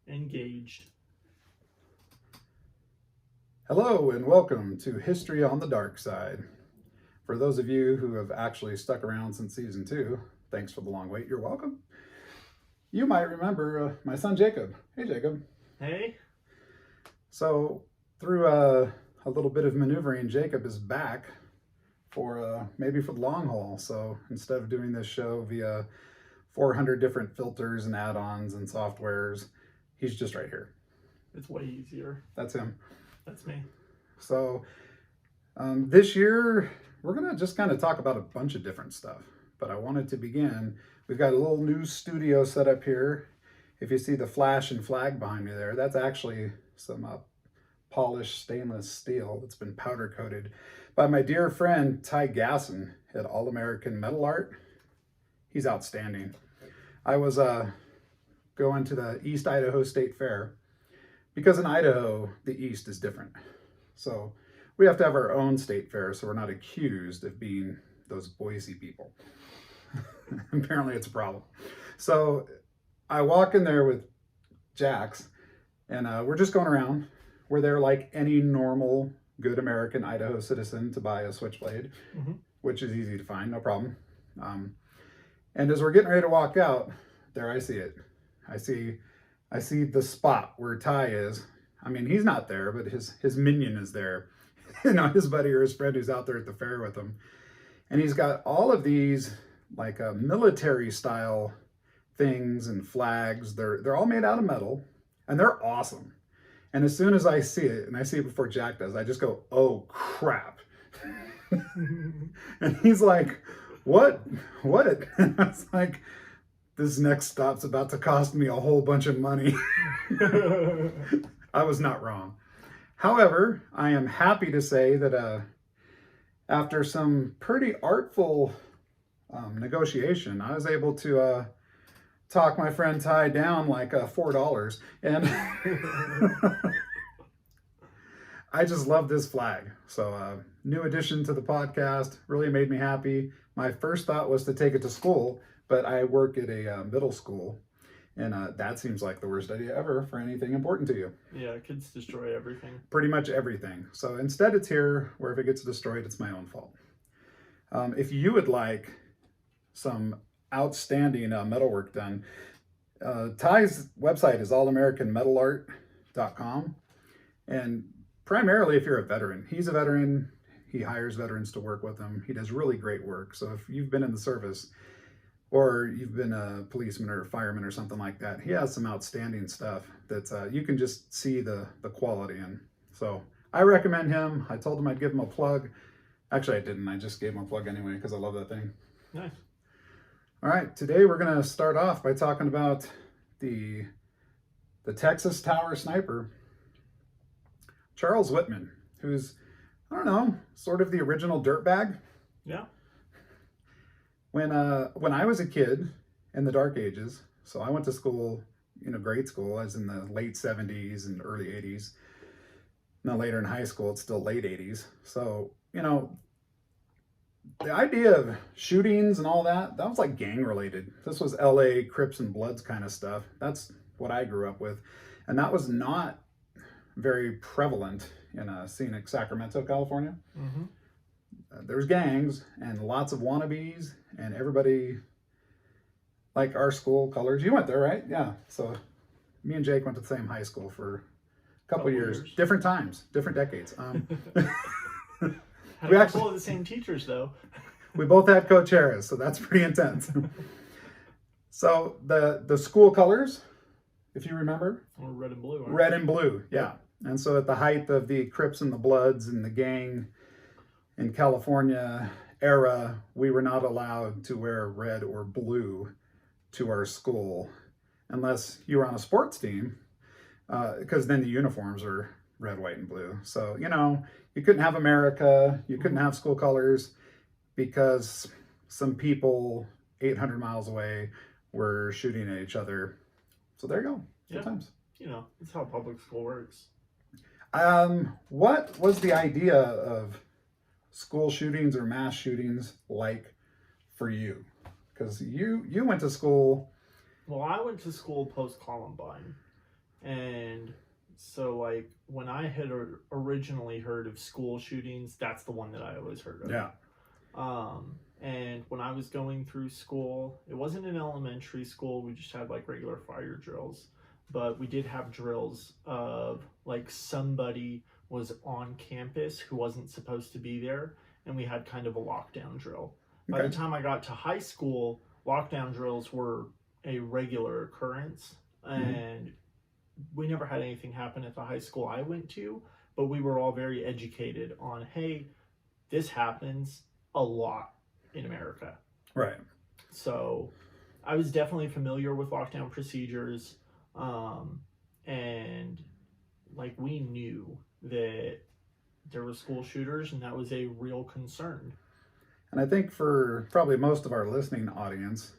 engaged. Hello and welcome to History on the Dark Side. For those of you who have actually stuck around since season 2, thanks for the long wait, you're welcome. You might remember my son Jacob. Hey Jacob. Hey? So through a little bit of maneuvering, Jacob is back for maybe for the long haul. So instead of doing this show via 400 different filters and add-ons and softwares, he's just right here. It's way easier. That's him. That's me. So this year, we're going to just kind of talk about a bunch of different stuff. But I wanted to begin, we've got a little new studio set up here. If you see the flash and flag behind me there, that's actually some polished stainless steel that's been powder coated by my dear friend Ty Gasson at All American Metal Art. He's outstanding. I was going to the East Idaho State Fair because in Idaho, the East is different. So we have to have our own state fair so we're not accused of being those Boise people. Apparently it's a problem. So I walk in there with Jax and we're just going around. We're there like any normal, good American Idaho citizen to buy a switchblade, which is easy to find, no problem. And as we're getting ready to walk out, there I see it. I see the spot where Ty is. I mean, he's not there, but his minion is there. You know, his buddy or his friend who's out there at the fair with him. And he's got all of these like military style things and flags. They're all made out of metal and they're awesome. And as soon as I see it, and I see it before Jack does, I just go, oh crap. And he's like, what? And I was like, this next stop's about to cost me a whole bunch of money. I was not wrong. However, I am happy to say that after some pretty artful negotiation, I was able to talk my friend Ty down like $4. And I just love this flag. So new addition to the podcast, really made me happy. My first thought was to take it to school, but I work at a middle school, and that seems like the worst idea ever for anything important to you. Yeah, kids destroy everything. Pretty much everything. So instead it's here, where if it gets destroyed, it's my own fault. If you would like some outstanding metalwork done, Ty's website is allamericanmetalart.com. And primarily if you're a veteran, he's a veteran, he hires veterans to work with him. He does really great work. So if you've been in the service or you've been a policeman or a fireman or something like that, he has some outstanding stuff that you can just see the quality in. So I recommend him. I told him I'd give him a plug. Actually, I didn't. I just gave him a plug anyway because I love that thing. Nice. All right, today we're going to start off by talking about the Texas Tower sniper, Charles Whitman, who's, I don't know, sort of the original dirtbag. Yeah. When I was a kid in the dark ages, so I went to school, grade school, as in the late 70s and early 80s. Now later in high school, it's still late 80s. So, the idea of shootings and all that was like gang related. This was LA Crips and Bloods kind of stuff. That's what I grew up with. And that was not very prevalent in scenic Sacramento, California. There's gangs and lots of wannabes and everybody like our school colors. You went there, right? Yeah. So me and Jake went to the same high school for a couple years. Different times, different decades. We actually of the same teachers though. We both had Coach Harris, so that's pretty intense. So the school colors, if you remember, or red and blue. Red and blue, yeah. And so at the height of the Crips and the Bloods and the gang in California era, we were not allowed to wear red or blue to our school unless you were on a sports team, because then the uniforms are red, white, and blue. So, you couldn't have America, you couldn't have school colors because some people 800 miles away were shooting at each other. So there you go. Sometimes. It's how public school works. What was the idea of school shootings or mass shootings like for you? Because you went to school. Well, I went to school post-Columbine. And so, like, when I had originally heard of school shootings, that's the one that I always heard of. Yeah. And when I was going through school, it wasn't an elementary school. We just had like regular fire drills, but we did have drills of like somebody was on campus who wasn't supposed to be there, and we had kind of a lockdown drill. By the time I got to high school, lockdown drills were a regular occurrence, and we never had anything happen at the high school I went to, but we were all very educated on, hey, this happens a lot in America. Right. So I was definitely familiar with lockdown procedures, and like we knew that there were school shooters, and that was a real concern. And I think for probably most of our listening audience,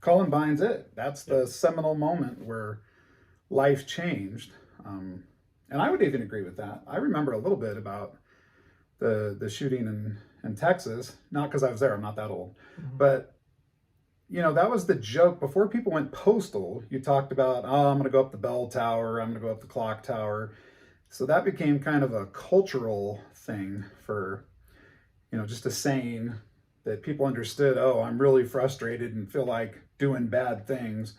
Columbine's it. That's the seminal moment where life changed. And I would even agree with that. I remember a little bit about the shooting in Texas, not because I was there, I'm not that old, but you know, that was the joke. Before people went postal, you talked about, oh, I'm going to go up the bell tower, I'm going to go up the clock tower. So that became kind of a cultural thing for, you know, just a saying that people understood, oh, I'm really frustrated and feel like doing bad things.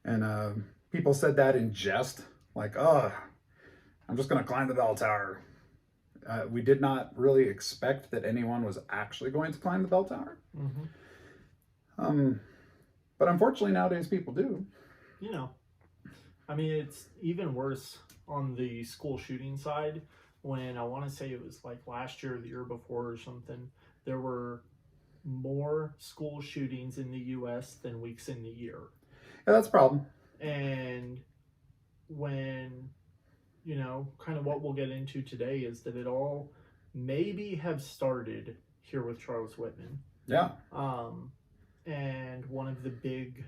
And people said that in jest, like, oh, I'm just going to climb the bell tower. We did not really expect that anyone was actually going to climb the bell tower. But unfortunately nowadays people do. You know, I mean, it's even worse on the school shooting side. When I want to say it was like last year or the year before or something, there were more school shootings in the U.S. than weeks in the year. Yeah, that's a problem. And when, you know, kind of what we'll get into today is that it all maybe have started here with Charles Whitman. Yeah. And one of the big,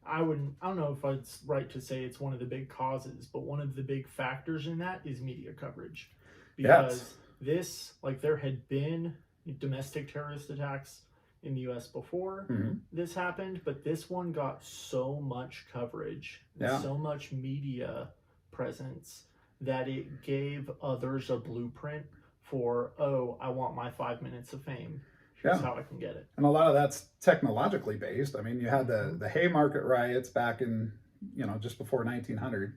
I don't know if it's right to say it's one of the big causes, but one of the big factors in that is media coverage. Because this, like, there had been domestic terrorist attacks in the U.S. before this happened, but this one got so much coverage, so much media presence, that it gave others a blueprint for, oh, I want my 5 minutes of fame. Here's how I can get it. And a lot of that's technologically based. I mean, you had the Haymarket riots back in, you know, just before 1900.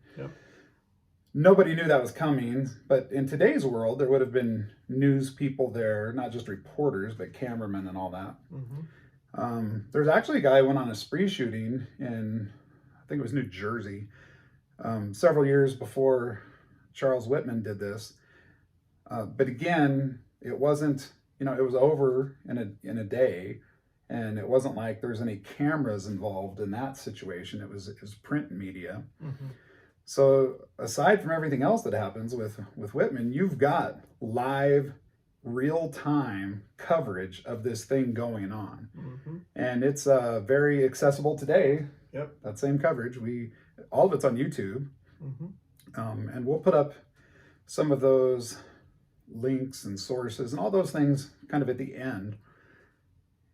Nobody knew that was coming, but in today's world, there would have been news people there, not just reporters, but cameramen and all that. There's actually a guy who went on a spree shooting in, I think it was New Jersey, several years before Charles Whitman did this. But again, it wasn't, you know, it was over in a day, and it wasn't like there's any cameras involved in that situation. It was print media. So aside from everything else that happens with Whitman, you've got live, real-time coverage of this thing going on. And it's very accessible today. That same coverage. All of it's on YouTube. And we'll put up some of those links and sources and all those things kind of at the end.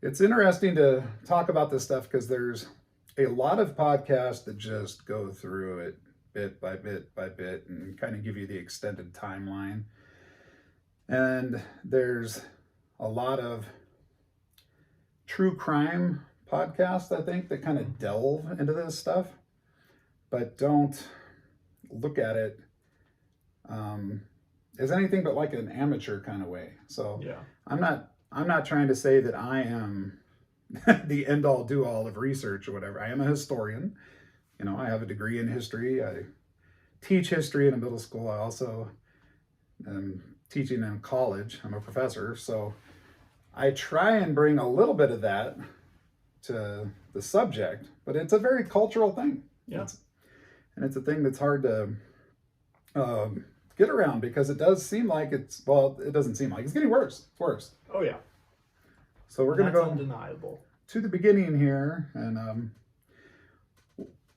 It's interesting to talk about this stuff because there's a lot of podcasts that just go through it bit by bit by bit and kind of give you the extended timeline. And there's a lot of true crime podcasts, I think, that kind of delve into this stuff, but don't look at it as anything but like an amateur kind of way. So I'm not trying to say that I am the end all do all of research or whatever. I am a historian. You know, I have a degree in history. I teach history in a middle school. I also am teaching in college. I'm a professor. So I try and bring a little bit of that to the subject, but it's a very cultural thing. And it's a thing that's hard to get around because it does seem like it doesn't seem like it's getting worse. It's worse. Oh, yeah. So we're going to go undeniable to the beginning here. And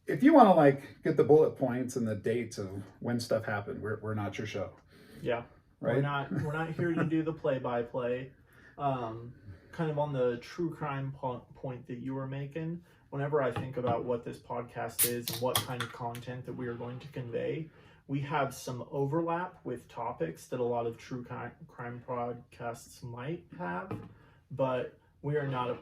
if you want to like get the bullet points and the dates of when stuff happened, we're not your show. Yeah. Right. We're not here to do the play-by-play. Kind of on the true crime point that you were making, whenever I think about what this podcast is and what kind of content that we are going to convey, we have some overlap with topics that a lot of true crime podcasts might have, but we are not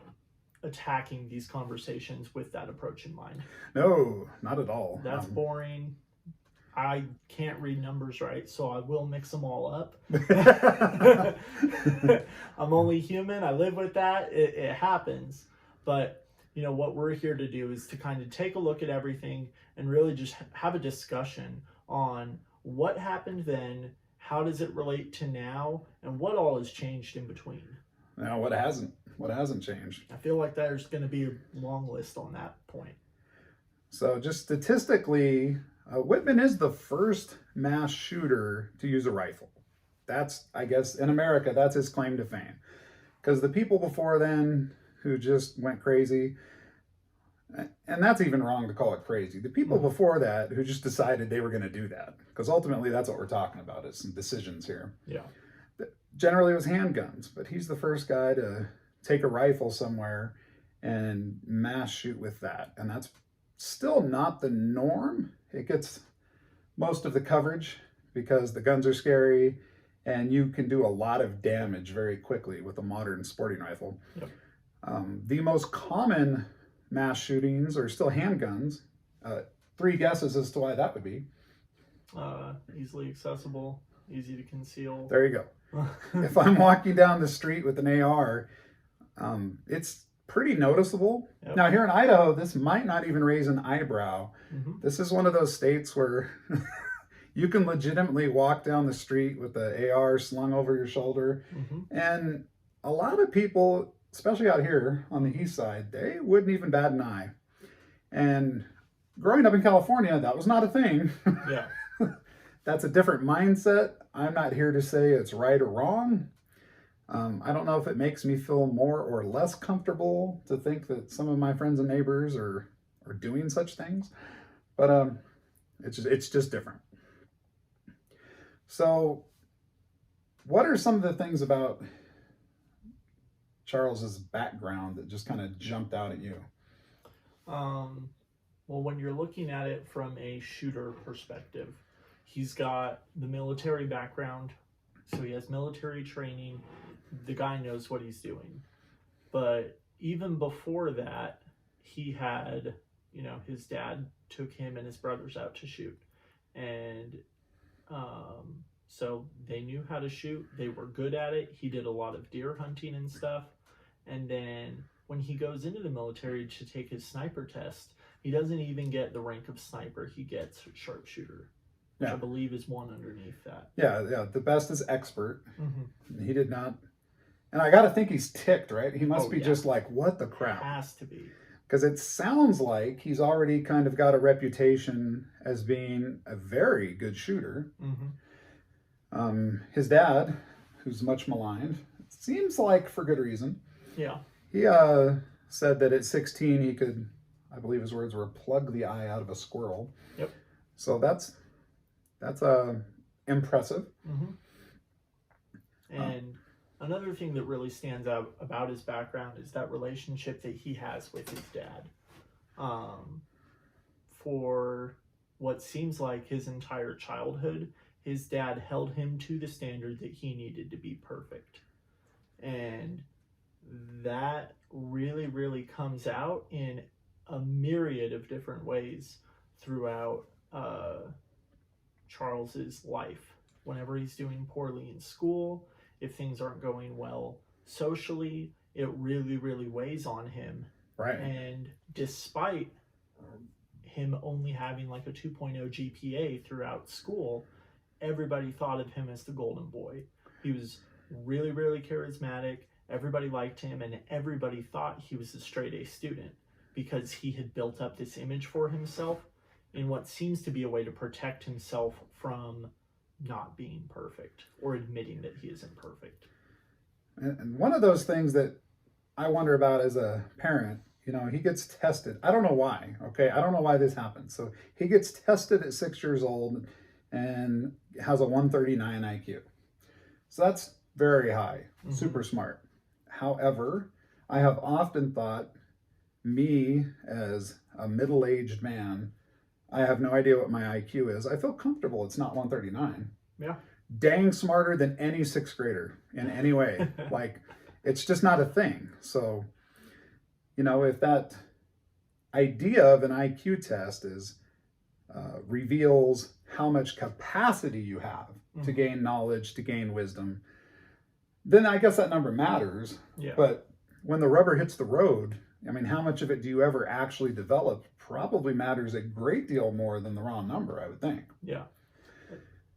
attacking these conversations with that approach in mind. No, not at all. That's boring. I can't read numbers right, so I will mix them all up. I'm only human. I live with that. It happens. But, you know, what we're here to do is to kind of take a look at everything and really just have a discussion on what happened then, how does it relate to now, and what all has changed in between. Now, what hasn't changed? I feel like there's going to be a long list on that point. So just statistically, Whitman is the first mass shooter to use a rifle. That's, I guess, in America, that's his claim to fame. Because the people before then who just went crazy, and that's even wrong to call it crazy. The people before that who just decided they were going to do that. Because ultimately, that's what we're talking about, is some decisions here. Yeah. Generally, it was handguns, but he's the first guy to take a rifle somewhere and mass shoot with that. And that's still not the norm. It gets most of the coverage because the guns are scary and you can do a lot of damage very quickly with a modern sporting rifle. Yep. The most common mass shootings are still handguns. 3 guesses as to why that would be. Easily accessible, easy to conceal. There you go. If I'm walking down the street with an AR, it's pretty noticeable. Yep. Now here in Idaho, this might not even raise an eyebrow. This is one of those states where you can legitimately walk down the street with the AR slung over your shoulder. And a lot of people, especially out here on the east side, they wouldn't even bat an eye. And growing up in California, that was not a thing. Yeah. That's a different mindset. I'm not here to say it's right or wrong. I don't know if it makes me feel more or less comfortable to think that some of my friends and neighbors are doing such things, but it's just different. So, what are some of the things about Charles's background that just kind of jumped out at you? Well, when you're looking at it from a shooter perspective, he's got the military background, so he has military training. The guy knows what he's doing. But even before that, he had, you know, his dad took him and his brothers out to shoot. And so they knew how to shoot. They were good at it. He did a lot of deer hunting and stuff. And then when he goes into the military to take his sniper test, he doesn't even get the rank of sniper. He gets sharpshooter, which I believe is one underneath that. Yeah. The best is expert. He did not. And I got to think he's ticked, right? He must be just like, what the crap? It has to be. Because it sounds like he's already kind of got a reputation as being a very good shooter. His dad, who's much maligned, it seems like for good reason. Yeah. He said that at 16 he could, I believe his words were, plug the eye out of a squirrel. Yep. So that's impressive. And another thing that really stands out about his background is that relationship that he has with his dad. For what seems like his entire childhood, his dad held him to the standard that he needed to be perfect. And that really, really comes out in a myriad of different ways throughout Charles's life. Whenever he's doing poorly in school, if things aren't going well socially, it really, really weighs on him. Right. And despite him only having like a 2.0 GPA throughout school, everybody thought of him as the golden boy. He was really, really charismatic. Everybody liked him, and everybody thought he was a straight A student because he had built up this image for himself in what seems to be a way to protect himself from not being perfect or admitting that he isn't perfect. And one of those things that I wonder about as a parent, you know, he gets tested. I don't know why, okay? I don't know why this happens. So he gets tested at 6 years old and has a 139 IQ. So that's very high, super smart. However, I have often thought me as a middle-aged man, I have no idea what my IQ is. I feel comfortable it's not 139. Yeah. Dang smarter than any sixth grader in any way. Like, it's just not a thing. So, you know, if that idea of an IQ test is reveals how much capacity you have to gain knowledge, to gain wisdom, then I guess that number matters. Yeah. But when the rubber hits the road, I mean, how much of it do you ever actually develop probably matters a great deal more than the raw number, I would think. Yeah.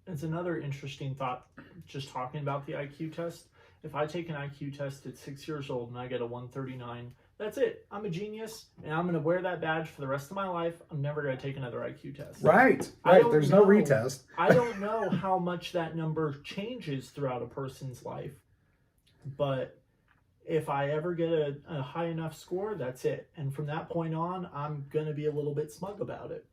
It's another interesting thought, just talking about the IQ test. If I take an IQ test at 6 years old and I get a 139, that's it. I'm a genius, and I'm going to wear that badge for the rest of my life. I'm never going to take another IQ test. Right. There's no retest. I don't know how much that number changes throughout a person's life, but if I ever get a high enough score, that's it. And from that point on, I'm going to be a little bit smug about it.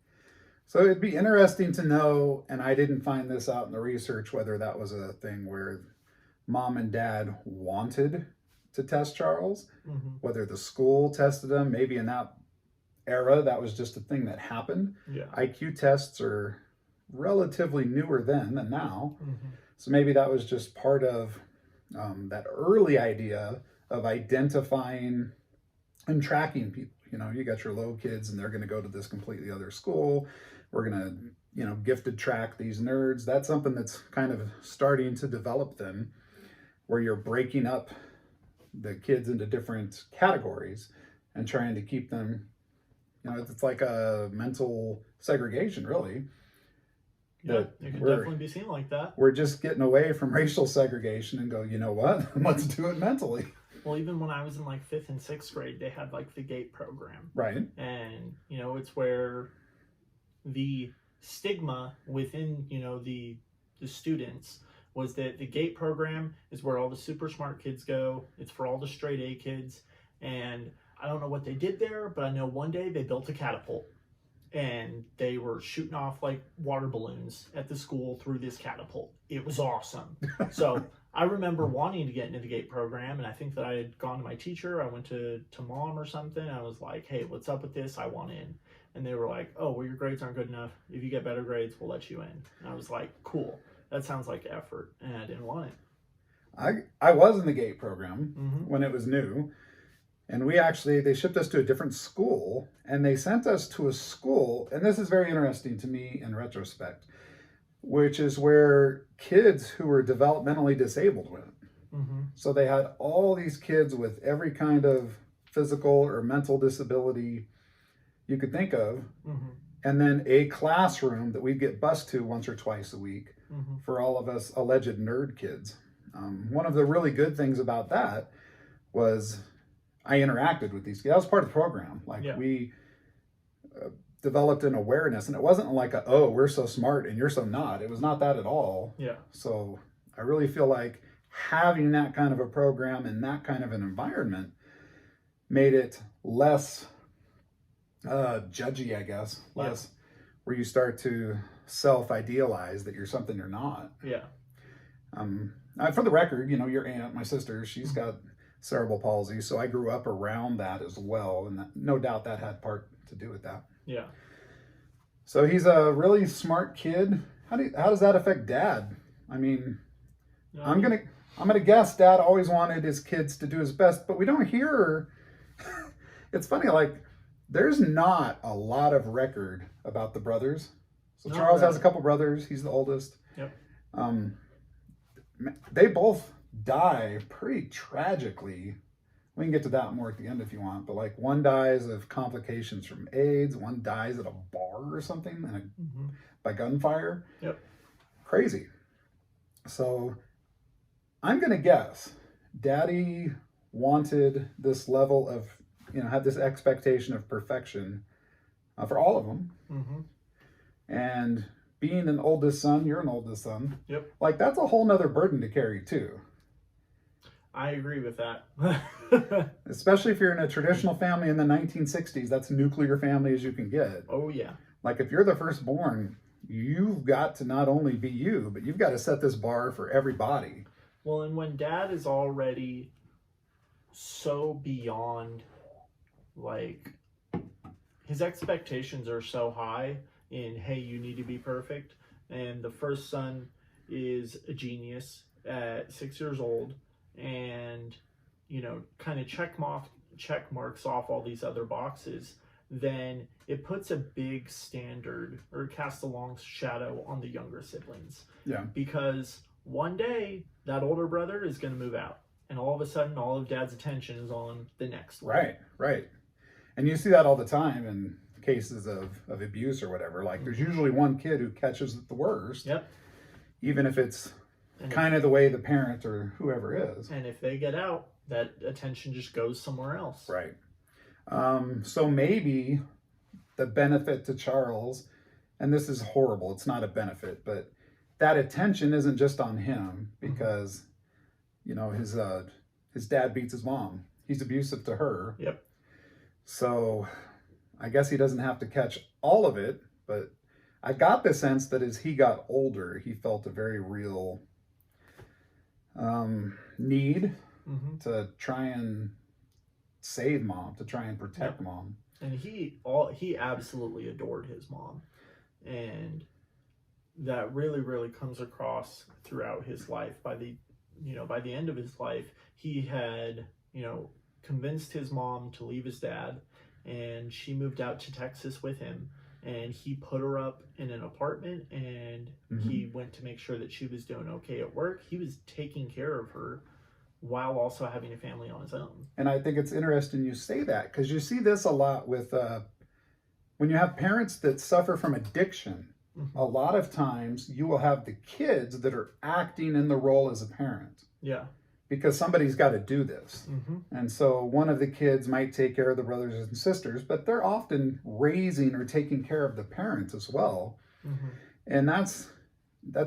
So it'd be interesting to know, and I didn't find this out in the research, whether that was a thing where mom and dad wanted to test Charles, whether the school tested him. Maybe in that era, that was just a thing that happened. Yeah. IQ tests are relatively newer then than now. So maybe that was just part of that early idea of identifying and tracking people. You know, you got your low kids and they're going to go to this completely other school. We're going to, you know, gifted track these nerds. That's something that's kind of starting to develop then, where you're breaking up the kids into different categories and trying to keep them, you know, it's like a mental segregation, really. Yeah, it could definitely be seen like that. We're just getting away from racial segregation and go, you know what? Let's do it mentally. Well, even when I was in like 5th and 6th grade, they had like the GATE program. Right. And, you know, it's where the stigma within, you know, the students was that the GATE program is where all the super smart kids go. It's for all the straight A kids. And I don't know what they did there, but I know one day they built a catapult. And they were shooting off like water balloons at the school through this catapult. It was awesome. So I remember wanting to get into the GATE program, and I think that I had gone to my teacher. I went to mom or something. I was like, hey, what's up with this? I want in. And they were like, oh, well, your grades aren't good enough. If you get better grades, we'll let you in. And I was like, cool. That sounds like effort. And I didn't want it. I was in the GATE program when it was new. And they shipped us to a different school, and they sent us to a school, and this is very interesting to me in retrospect, which is where kids who were developmentally disabled went. So they had all these kids with every kind of physical or mental disability you could think of, and then a classroom that we'd get bused to once or twice a week for all of us alleged nerd kids. One of the really good things about that was I interacted with these kids. That was part of the program. We developed an awareness, and it wasn't like oh, we're so smart and you're so not. It was not that at all. Yeah. So I really feel like having that kind of a program and that kind of an environment made it less judgy, I guess. Less where you start to self-idealize that you're something you're not. Yeah. For the record, you know, your aunt, my sister, she's got cerebral palsy, so I grew up around that as well, and no doubt that had part to do with that. Yeah. So he's a really smart kid. How does that affect Dad? I mean, I'm gonna guess Dad always wanted his kids to do his best, but we don't hear. It's funny, like there's not a lot of record about the brothers. So Charles has a couple brothers. He's the oldest. Yep. They both die pretty tragically. We can get to that more at the end if you want, but like one dies of complications from AIDS, one dies at a bar or something by gunfire. Yep. Crazy. So I'm gonna guess Daddy wanted this level of, you know, had this expectation of perfection for all of them. And being an oldest son, you're an oldest son. Yep. Like that's a whole nother burden to carry too. I agree with that. Especially if you're in a traditional family in the 1960s, that's nuclear family as you can get. Oh, yeah. Like if you're the firstborn, you've got to not only be you, but you've got to set this bar for everybody. Well, and when Dad is already so beyond like his expectations are so high in, hey, you need to be perfect. And the first son is a genius at 6 years old, and kind of check marks off all these other boxes. Then it puts a big standard, or casts a long shadow on the younger siblings. Yeah. Because one day that older brother is going to move out, and all of a sudden all of dad's attention is on the next one. Right. And you see that all the time in cases of abuse or whatever. Like, there's usually one kid who catches it the worst. Yep. Even if it's kind of the way the parent or whoever is. And if they get out, that attention just goes somewhere else. Right. So maybe the benefit to Charles, and this is horrible, it's not a benefit, but that attention isn't just on him because, his dad beats his mom. He's abusive to her. Yep. So I guess he doesn't have to catch all of it, but I got the sense that as he got older, he felt a very real need to try and save mom, to try and protect mom. And he absolutely adored his mom, and that really, really comes across throughout his life. By the end of his life, he had convinced his mom to leave his dad, and she moved out to Texas with him, and he put her up in an apartment, and he went to make sure that she was doing okay at work. He was taking care of her while also having a family on his own. And I think it's interesting you say that, because you see this a lot with when you have parents that suffer from addiction. A lot of times you will have the kids that are acting in the role as a parent. Yeah. Because somebody's got to do this. And so one of the kids might take care of the brothers and sisters, but they're often raising or taking care of the parents as well. And that's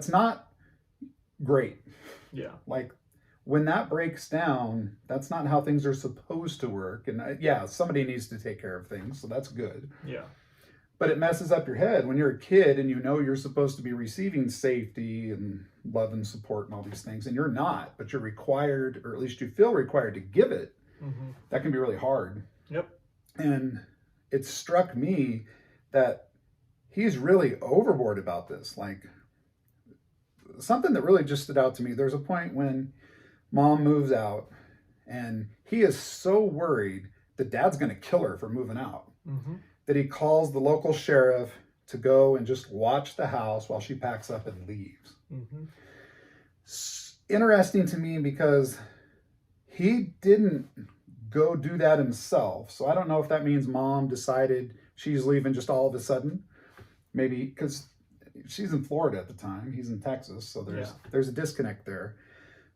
not great. Yeah. Like, when that breaks down, that's not how things are supposed to work. And somebody needs to take care of things, so that's good. Yeah. But it messes up your head when you're a kid and you're supposed to be receiving safety and love and support and all these things, and you're not, but you're required, or at least you feel required to give it. That can be really hard. Yep. And it struck me that he's really overboard about this. Like, something that really just stood out to me, there's a point when mom moves out, and he is so worried that dad's going to kill her for moving out that he calls the local sheriff to go and just watch the house while she packs up and leaves. Interesting to me because he didn't go do that himself. So I don't know if that means mom decided she's leaving just all of a sudden. Maybe because she's in Florida at the time, he's in Texas, so there's a disconnect there.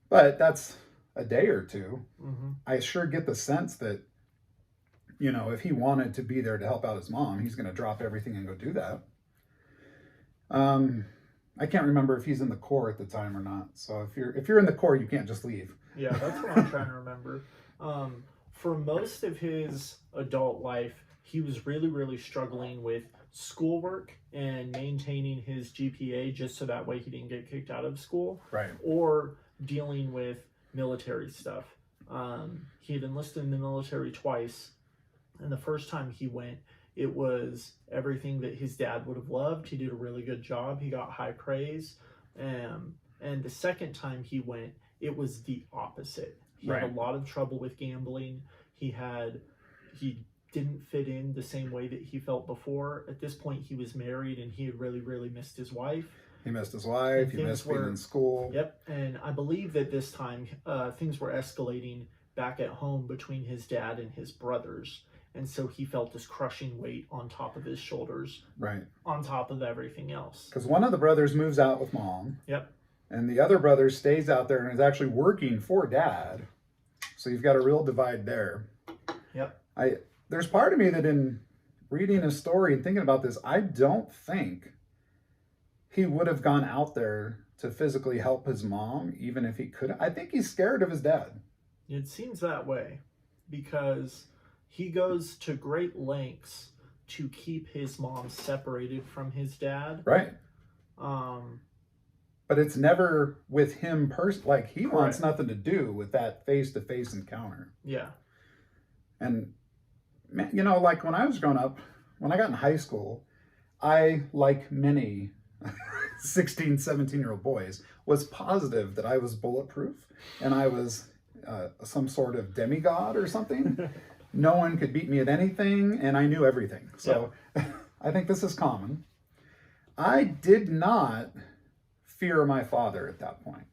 But that's a day or two. I sure get the sense that, if he wanted to be there to help out his mom, he's going to drop everything and go do that. I can't remember if he's in the Corps at the time or not. So if you're in the Corps, you can't just leave. Yeah, that's what I'm trying to remember. For most of his adult life, he was really, really struggling with schoolwork and maintaining his GPA just so that way he didn't get kicked out of school. Right. Or dealing with military stuff. He had enlisted in the military twice, and the first time he went, it was everything that his dad would have loved. He did a really good job. He got high praise. And the second time he went, it was the opposite. He had a lot of trouble with gambling. He didn't fit in the same way that he felt before. At this point, he was married, and he had really, really missed his wife. He missed his wife. He missed being in school. Yep. And I believe that this time things were escalating back at home between his dad and his brothers. And so he felt this crushing weight on top of his shoulders. Right. On top of everything else. Because one of the brothers moves out with mom. Yep. And the other brother stays out there and is actually working for dad. So you've got a real divide there. Yep. There's part of me that in reading his story and thinking about this, I don't think he would have gone out there to physically help his mom, even if he could. I think he's scared of his dad. It seems that way because he goes to great lengths to keep his mom separated from his dad. Right. But it's never with him like he wants nothing to do with that face-to-face encounter. Yeah. And you know, like when I was growing up, when I got in high school, I, like many 16, 17-year-old boys, was positive that I was bulletproof and I was some sort of demigod or something. No one could beat me at anything, and I knew everything. So I think this is common. I did not fear my father at that point.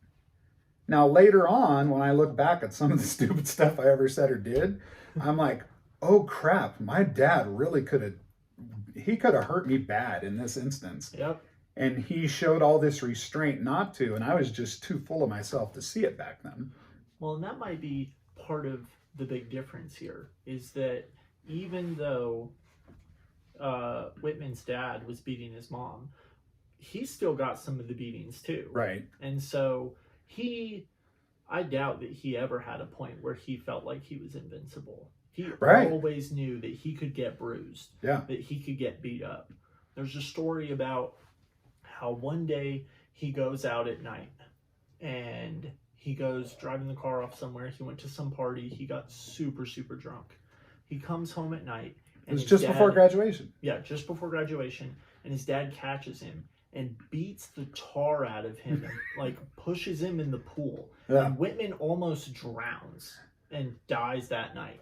Now, later on, when I look back at some of the stupid stuff I ever said or did, I'm like, oh crap, my dad really could have hurt me bad in this instance. Yep. And he showed all this restraint not to, and I was just too full of myself to see it back then. Well, and that might be part of the big difference here, is that even though Whitman's dad was beating his mom, he still got some of the beatings too. Right. And so I doubt that he ever had a point where he felt like he was invincible. He always knew that he could get bruised, that he could get beat up. There's a story about how one day he goes out at night and he goes driving the car off somewhere. He went to some party. He got super, super drunk. He comes home at night. And it was just before graduation. Yeah, just before graduation. And his dad catches him and beats the tar out of him and like pushes him in the pool. Yeah. And Whitman almost drowns and dies that night.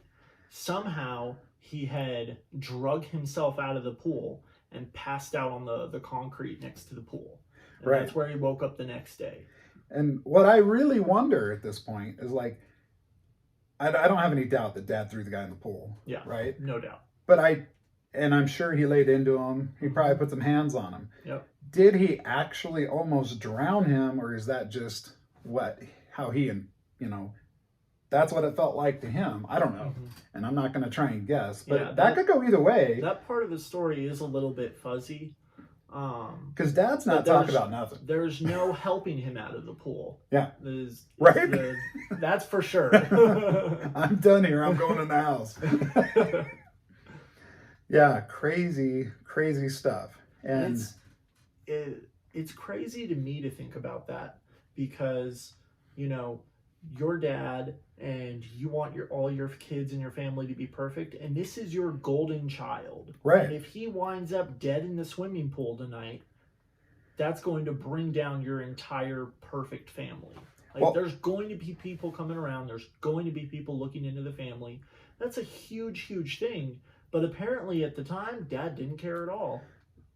Somehow he had drug himself out of the pool and passed out on the concrete next to the pool. And that's where he woke up the next day. And what I really wonder at this point is like, I don't have any doubt that Dad threw the guy in the pool. Yeah. Right? No doubt. But I'm sure he laid into him. He probably put some hands on him. Yep. Did he actually almost drown him, or is that just how he, that's what it felt like to him? I don't know. Mm-hmm. And I'm not going to try and guess, but that could go either way. That part of the story is a little bit fuzzy. Because Dad's not talking about nothing. There's no helping him out of the pool. Yeah. Right? That's for sure. I'm done here. I'm going in the house. Yeah, crazy, crazy stuff. And it's crazy to me to think about that because, your dad and you want all your kids and your family to be perfect, and this is your golden child. Right. And if he winds up dead in the swimming pool tonight, that's going to bring down your entire perfect family. There's going to be people coming around. There's going to be people looking into the family. That's a huge, huge thing. But apparently at the time, Dad didn't care at all.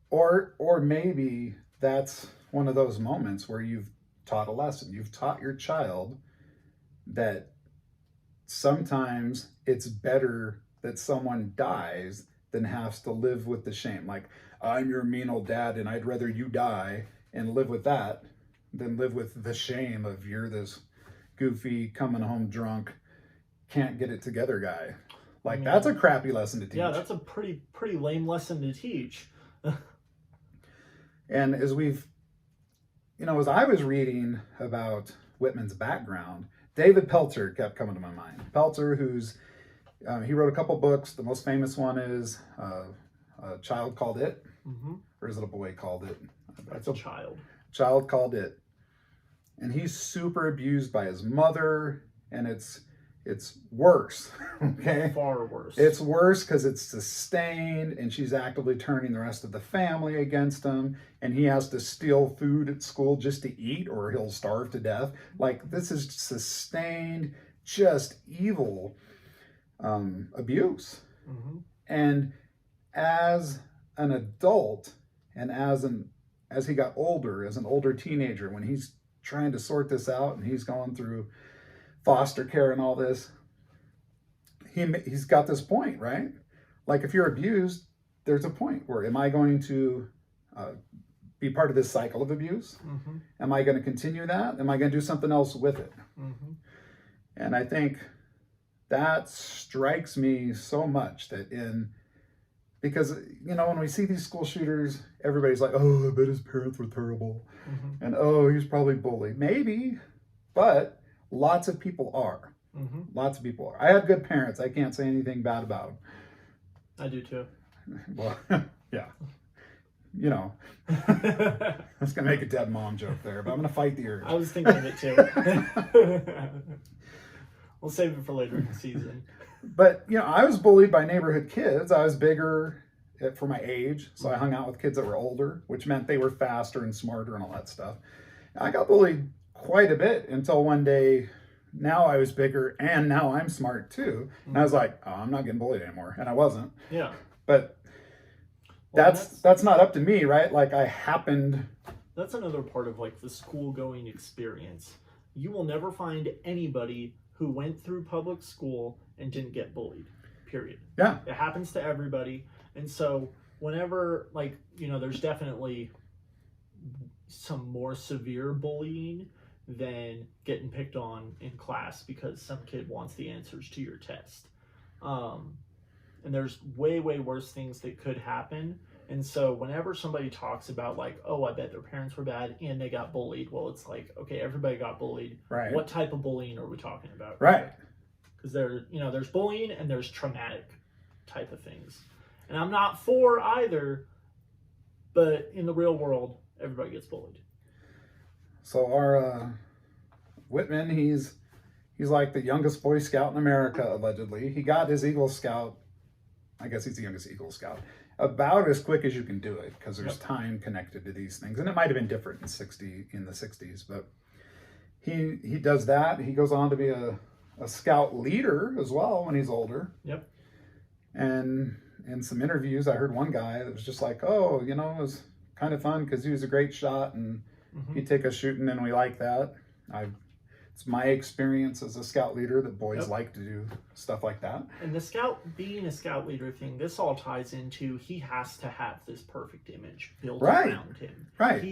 Or maybe that's one of those moments where you've taught a lesson. You've taught your child that sometimes it's better that someone dies than has to live with the shame. Like, I'm your mean old dad and I'd rather you die and live with that than live with the shame of you're this goofy, coming home drunk, can't get it together guy. Like, that's a crappy lesson to teach. Yeah, that's a pretty lame lesson to teach. And as as I was reading about Whitman's background, David Pelzer kept coming to my mind. Pelzer, he wrote a couple books. The most famous one is A Child Called It. Mm-hmm. Or is it A Boy Called It? That's a child. Child Called It. And he's super abused by his mother, and it's worse, okay? Far worse. It's worse because it's sustained, and she's actively turning the rest of the family against him, and he has to steal food at school just to eat, or he'll starve to death. Like, this is sustained, just evil abuse. Mm-hmm. And as an adult, and as he got older, as an older teenager, when he's trying to sort this out, and he's going through foster care and all this, he's got this point, right? Like, if you're abused, there's a point where, am I going to be part of this cycle of abuse? Mm-hmm. Am I going to continue that? Am I going to do something else with it? Mm-hmm. And I think that strikes me so much because when we see these school shooters, everybody's like, oh, I bet his parents were terrible. Mm-hmm. And oh, he's probably bullied. Maybe, but lots of people are. Mm-hmm. Lots of people are. I had good parents. I can't say anything bad about them. I do too. Well, yeah. I was going to make a dead mom joke there, but I'm going to fight the urge. I was thinking of it too. We'll save it for later in the season. But, I was bullied by neighborhood kids. I was bigger for my age, so I hung out with kids that were older, which meant they were faster and smarter and all that stuff. I got bullied quite a bit until one day, now I was bigger and now I'm smart too. And I was like, oh, I'm not getting bullied anymore. And I wasn't. Yeah. But that's not up to me, right? Like I happened. That's another part of like the school going experience. You will never find anybody who went through public school and didn't get bullied, period. Yeah. It happens to everybody. And so whenever, like, there's definitely some more severe bullying than getting picked on in class because some kid wants the answers to your test. And there's way, way worse things that could happen. And so whenever somebody talks about like, oh, I bet their parents were bad and they got bullied, well, it's like, okay, everybody got bullied. Right. What type of bullying are we talking about? Right. Because there's bullying and there's traumatic type of things. And I'm not for either, but in the real world, everybody gets bullied. So our Whitman, he's like the youngest Boy Scout in America, allegedly. He got his Eagle Scout, I guess he's the youngest Eagle Scout, about as quick as you can do it because there's time connected to these things. And it might have been different in the 60s, but he does that. He goes on to be a scout leader as well when he's older. Yep. And in some interviews, I heard one guy that was just like, oh, it was kind of fun because he was a great shot and he'd take us shooting and we like that. It's my experience as a scout leader that boys like to do stuff like that. And being a scout leader thing, this all ties into he has to have this perfect image built around him. Right.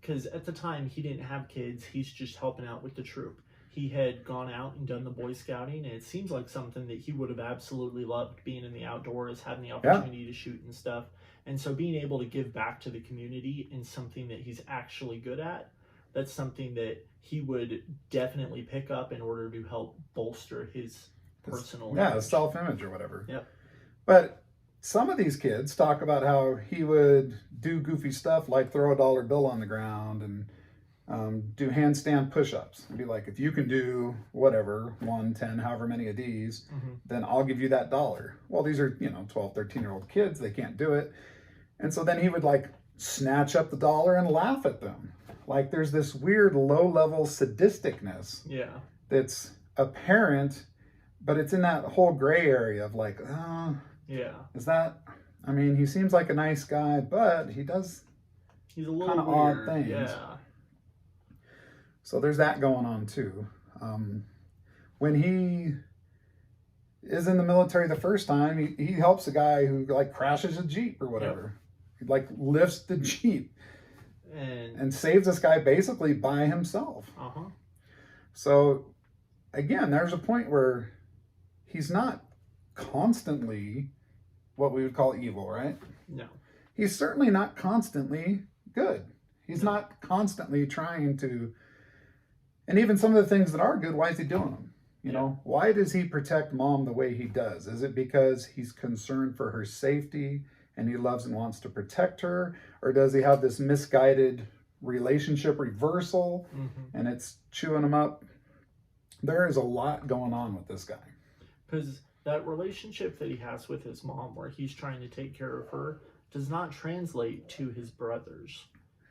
Because at the time he didn't have kids, he's just helping out with the troop. He had gone out and done the Boy Scouting, and it seems like something that he would have absolutely loved, being in the outdoors, having the opportunity to shoot and stuff. And so being able to give back to the community in something that he's actually good at, that's something that he would definitely pick up in order to help bolster his personal image. Self-image or whatever. Yep. But some of these kids talk about how he would do goofy stuff like throw a dollar bill on the ground and do handstand push-ups and be like, if you can do whatever, 1, 10, however many of these, then I'll give you that dollar. Well, these are, 12, 13-year-old kids. They can't do it. And so then he would like snatch up the dollar and laugh at them. Like there's this weird low-level sadisticness that's apparent, but it's in that whole gray area of like, is that, he seems like a nice guy, but he's a little kind of odd things. Yeah. So there's that going on too. When he is in the military the first time, he helps a guy who like crashes a Jeep or whatever. He like lifts the Jeep and saves this guy basically by himself. So again, there's a point where he's not constantly what we would call evil, right? No. He's certainly not constantly good. He's not constantly trying to. And even some of the things that are good, why is he doing them? Why does he protect mom the way he does? Is it because he's concerned for her safety and he loves and wants to protect her? Or does he have this misguided relationship reversal and it's chewing him up? There is a lot going on with this guy. Because that relationship that he has with his mom, where he's trying to take care of her, does not translate to his brothers.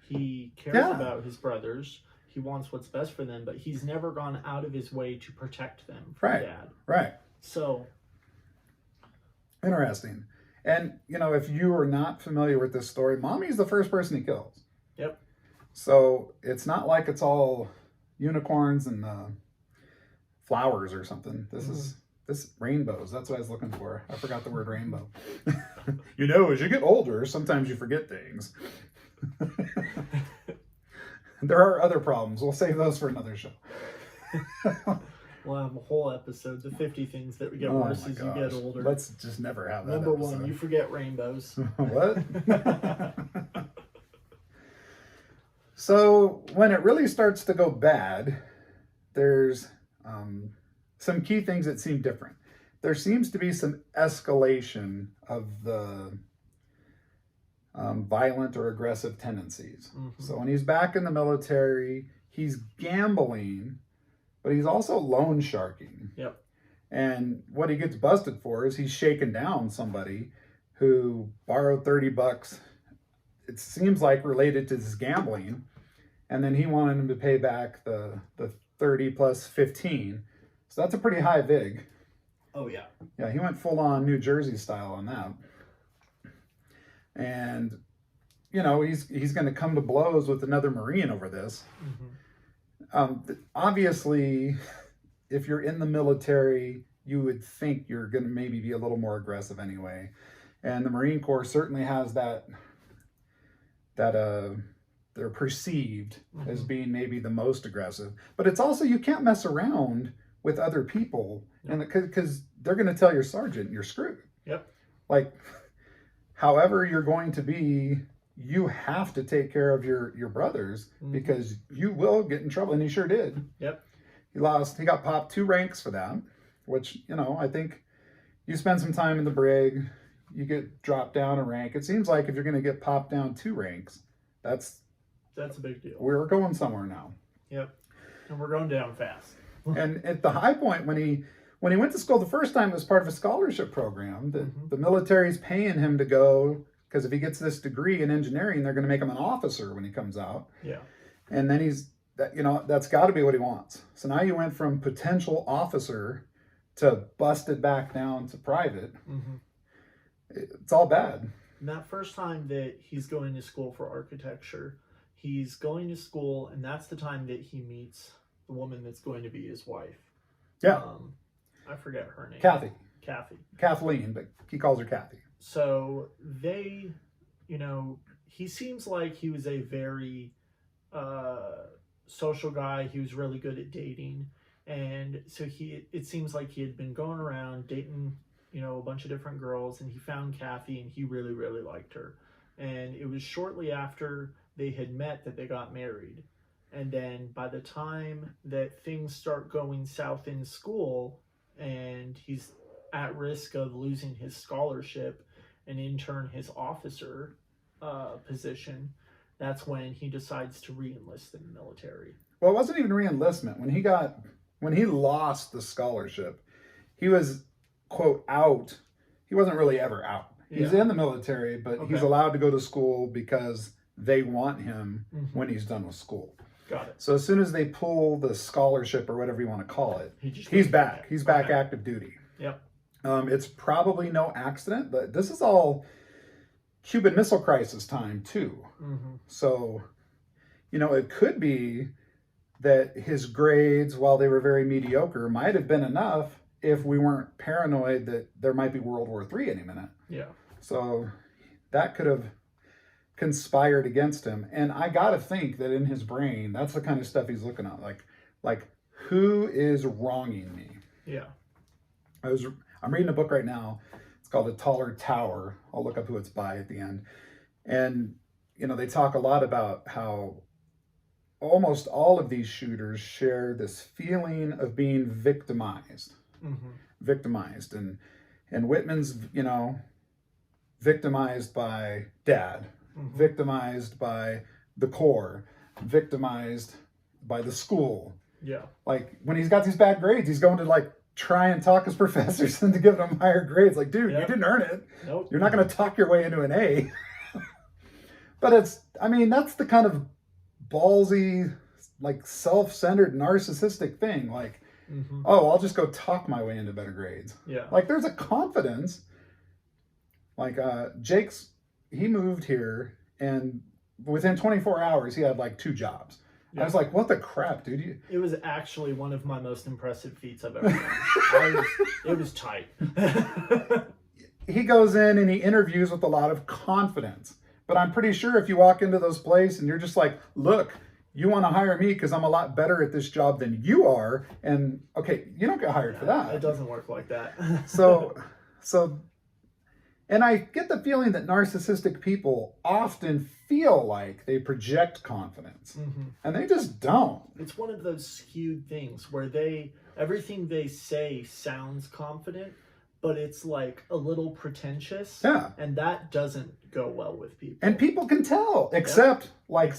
He cares about his brothers. He wants what's best for them, but he's never gone out of his way to protect them from dad. Right. So interesting. And, if you are not familiar with this story, mommy's the first person he kills. Yep. So it's not like it's all unicorns and flowers or something. This is rainbows. That's what I was looking for. I forgot the word rainbow. As you get older, sometimes you forget things. There are other problems. We'll save those for another show. We'll have a whole episode, the 50 things that get worse as you get older. Let's just never have that Number episode. 1, you forget rainbows. What? So when it really starts to go bad, there's some key things that seem different. There seems to be some escalation of the violent or aggressive tendencies. So when he's back in the military, he's gambling, but he's also loan sharking. Yep. And what he gets busted for is he's shaking down somebody who borrowed $30. It seems like related to his gambling, and then he wanted him to pay back the 30 plus 15. So that's a pretty high vig. Oh yeah. Yeah, he went full on New Jersey style on that. And he's going to come to blows with another Marine over this. Obviously, if you're in the military, you would think you're going to maybe be a little more aggressive anyway. And the Marine Corps certainly has that they're perceived as being maybe the most aggressive. But it's also, you can't mess around with other people, and because they're going to tell your sergeant you're screwed. Yep. Like, however you're going to be, you have to take care of your brothers, because you will get in trouble, and he sure did. Yep. He got popped 2 ranks for that, which, I think you spend some time in the brig, you get dropped down a rank. It seems like if you're going to get popped down 2 ranks, that's a big deal. We're going somewhere now. Yep. And we're going down fast. And at the high point, when he went to school the first time as part of a scholarship program, the military's paying him to go, because if he gets this degree in engineering, they're going to make him an officer when he comes out. Yeah. And then that's got to be what he wants. So now you went from potential officer to busted back down to private. It's all bad. And that first time that he's going to school for architecture, he's going to school, and that's the time that he meets the woman that's going to be his wife. Yeah. I forget her name. Kathy. Kathleen, but he calls her Kathy. So they, he seems like he was a very social guy. He was really good at dating. And so it seems like he had been going around dating, a bunch of different girls, and he found Kathy, and he really, really liked her. And it was shortly after they had met that they got married. And then by the time that things start going south in school, and he's at risk of losing his scholarship and in turn his officer position, that's when he decides to re-enlist in the military. Well, it wasn't even re-enlistment. When he lost the scholarship, he was, quote, out. He wasn't really ever out. He's in the military, but he's allowed to go to school because they want him when he's done with school. Got it. So as soon as they pull the scholarship, or whatever you want to call it, he's back. He's back active duty. Yep. It's probably no accident, but this is all Cuban Missile Crisis time too. So, it could be that his grades, while they were very mediocre, might have been enough if we weren't paranoid that there might be World War III any minute. Yeah. So that could have conspired against him. And I gotta think that in his brain, that's the kind of stuff he's looking at. Like who is wronging me? Yeah. I'm reading a book right now. It's called A Taller Tower. I'll look up who it's by at the end. And, they talk a lot about how almost all of these shooters share this feeling of being victimized. Victimized. And Whitman's, victimized by dad, victimized by the Corps, victimized by the school. Yeah. Like, when he's got these bad grades, he's going to, try and talk his professors into giving him higher grades. Like, dude, you didn't earn it. Nope. You're not going to talk your way into an A. But that's the kind of ballsy, self-centered, narcissistic thing. Oh, I'll just go talk my way into better grades. Yeah. There's a confidence. Jake's, he moved here, and within 24 hours, he had 2 jobs. Yeah. I was like, what the crap, dude? It was actually one of my most impressive feats I've ever done. It was tight. He goes in and he interviews with a lot of confidence. But I'm pretty sure if you walk into those places and you're just like, look, you want to hire me because I'm a lot better at this job than you are. And okay, you don't get hired for that. It doesn't work like that. And I get the feeling that narcissistic people often feel like they project confidence, and they just don't. It's one of those skewed things where everything they say sounds confident, but it's a little pretentious. Yeah. And that doesn't go well with people. And people can tell, except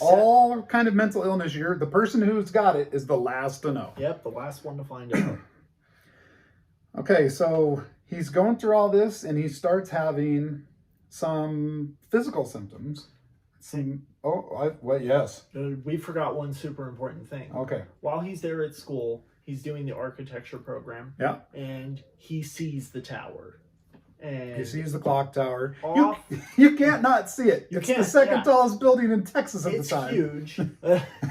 all kind of mental illness, the person who's got it is the last to know. Yep, the last one to find out. Okay, so he's going through all this and he starts having some physical symptoms. Yes. We forgot one super important thing. Okay. While he's there at school, he's doing the architecture program. Yeah. And he sees the tower. And he sees the clock tower. Off, you can't not see it. It's the second tallest building in Texas at the time. It's huge.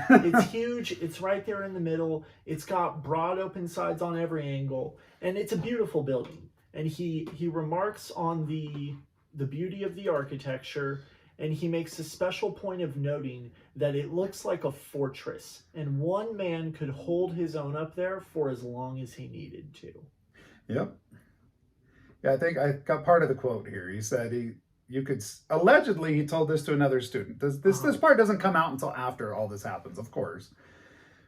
It's huge. It's right there in the middle. It's got broad open sides on every angle. And it's a beautiful building. And he remarks on the beauty of the architecture. And he makes a special point of noting that it looks like a fortress. And one man could hold his own up there for as long as he needed to. Yep. Yeah, I think I got part of the quote here. He said allegedly he told this to another student. This part doesn't come out until after all this happens, of course.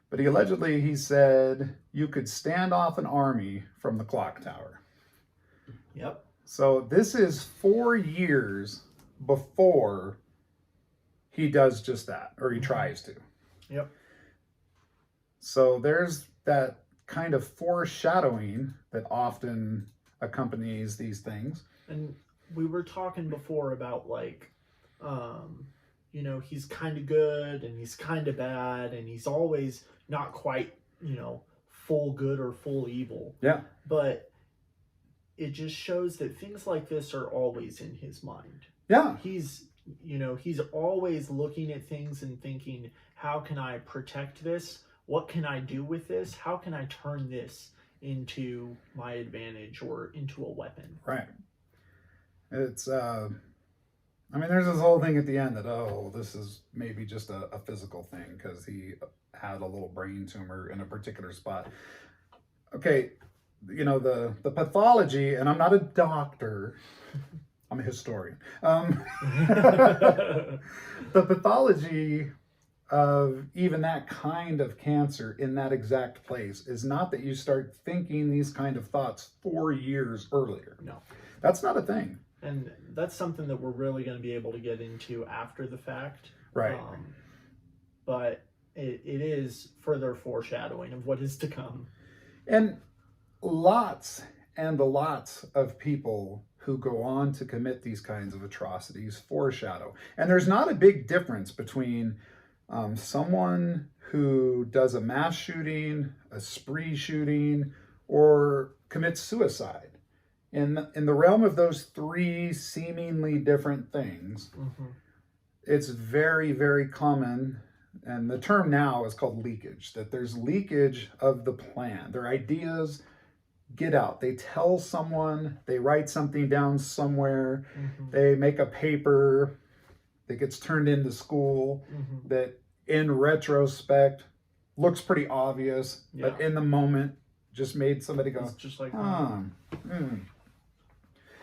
But he said you could stand off an army from the clock tower. Yep. So this is 4 years before he does just that, or he tries to. Yep. So there's that kind of foreshadowing that often accompanies these things. And we were talking before about he's kind of good and he's kind of bad and he's always not quite, full good or full evil. Yeah. But it just shows that things like this are always in his mind. Yeah. He's always looking at things and thinking, how can I protect this? What can I do with this? How can I turn this into my advantage or into a weapon? Right. It's, there's this whole thing at the end that, this is maybe just a physical thing because he had a little brain tumor in a particular spot. Okay. The pathology, and I'm not a doctor, I'm a historian. The pathology of even that kind of cancer in that exact place is not that you start thinking these kind of thoughts 4 years earlier. No. That's not a thing. And that's something that we're really going to be able to get into after the fact. Right. But it is further foreshadowing of what is to come. And lots and lots of people who go on to commit these kinds of atrocities foreshadow. And there's not a big difference between someone who does a mass shooting, a spree shooting, or commits suicide. In the realm of those three seemingly different things, it's very, very common, and the term now is called leakage, that there's leakage of the plan. Their ideas get out. They tell someone, they write something down somewhere, they make a paper that gets turned into school that in retrospect looks pretty obvious, but in the moment just made somebody go, it's just like,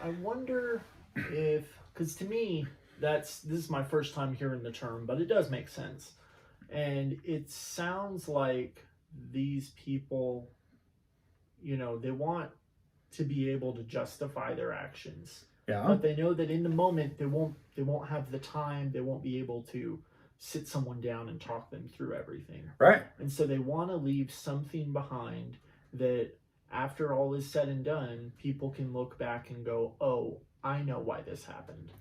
I wonder if, because to me, this is my first time hearing the term, but it does make sense. And it sounds like these people, they want to be able to justify their actions. Yeah. But they know that in the moment they won't have the time, they won't be able to sit someone down and talk them through everything. Right. And so they want to leave something behind that after all is said and done, people can look back and go, oh, I know why this happened.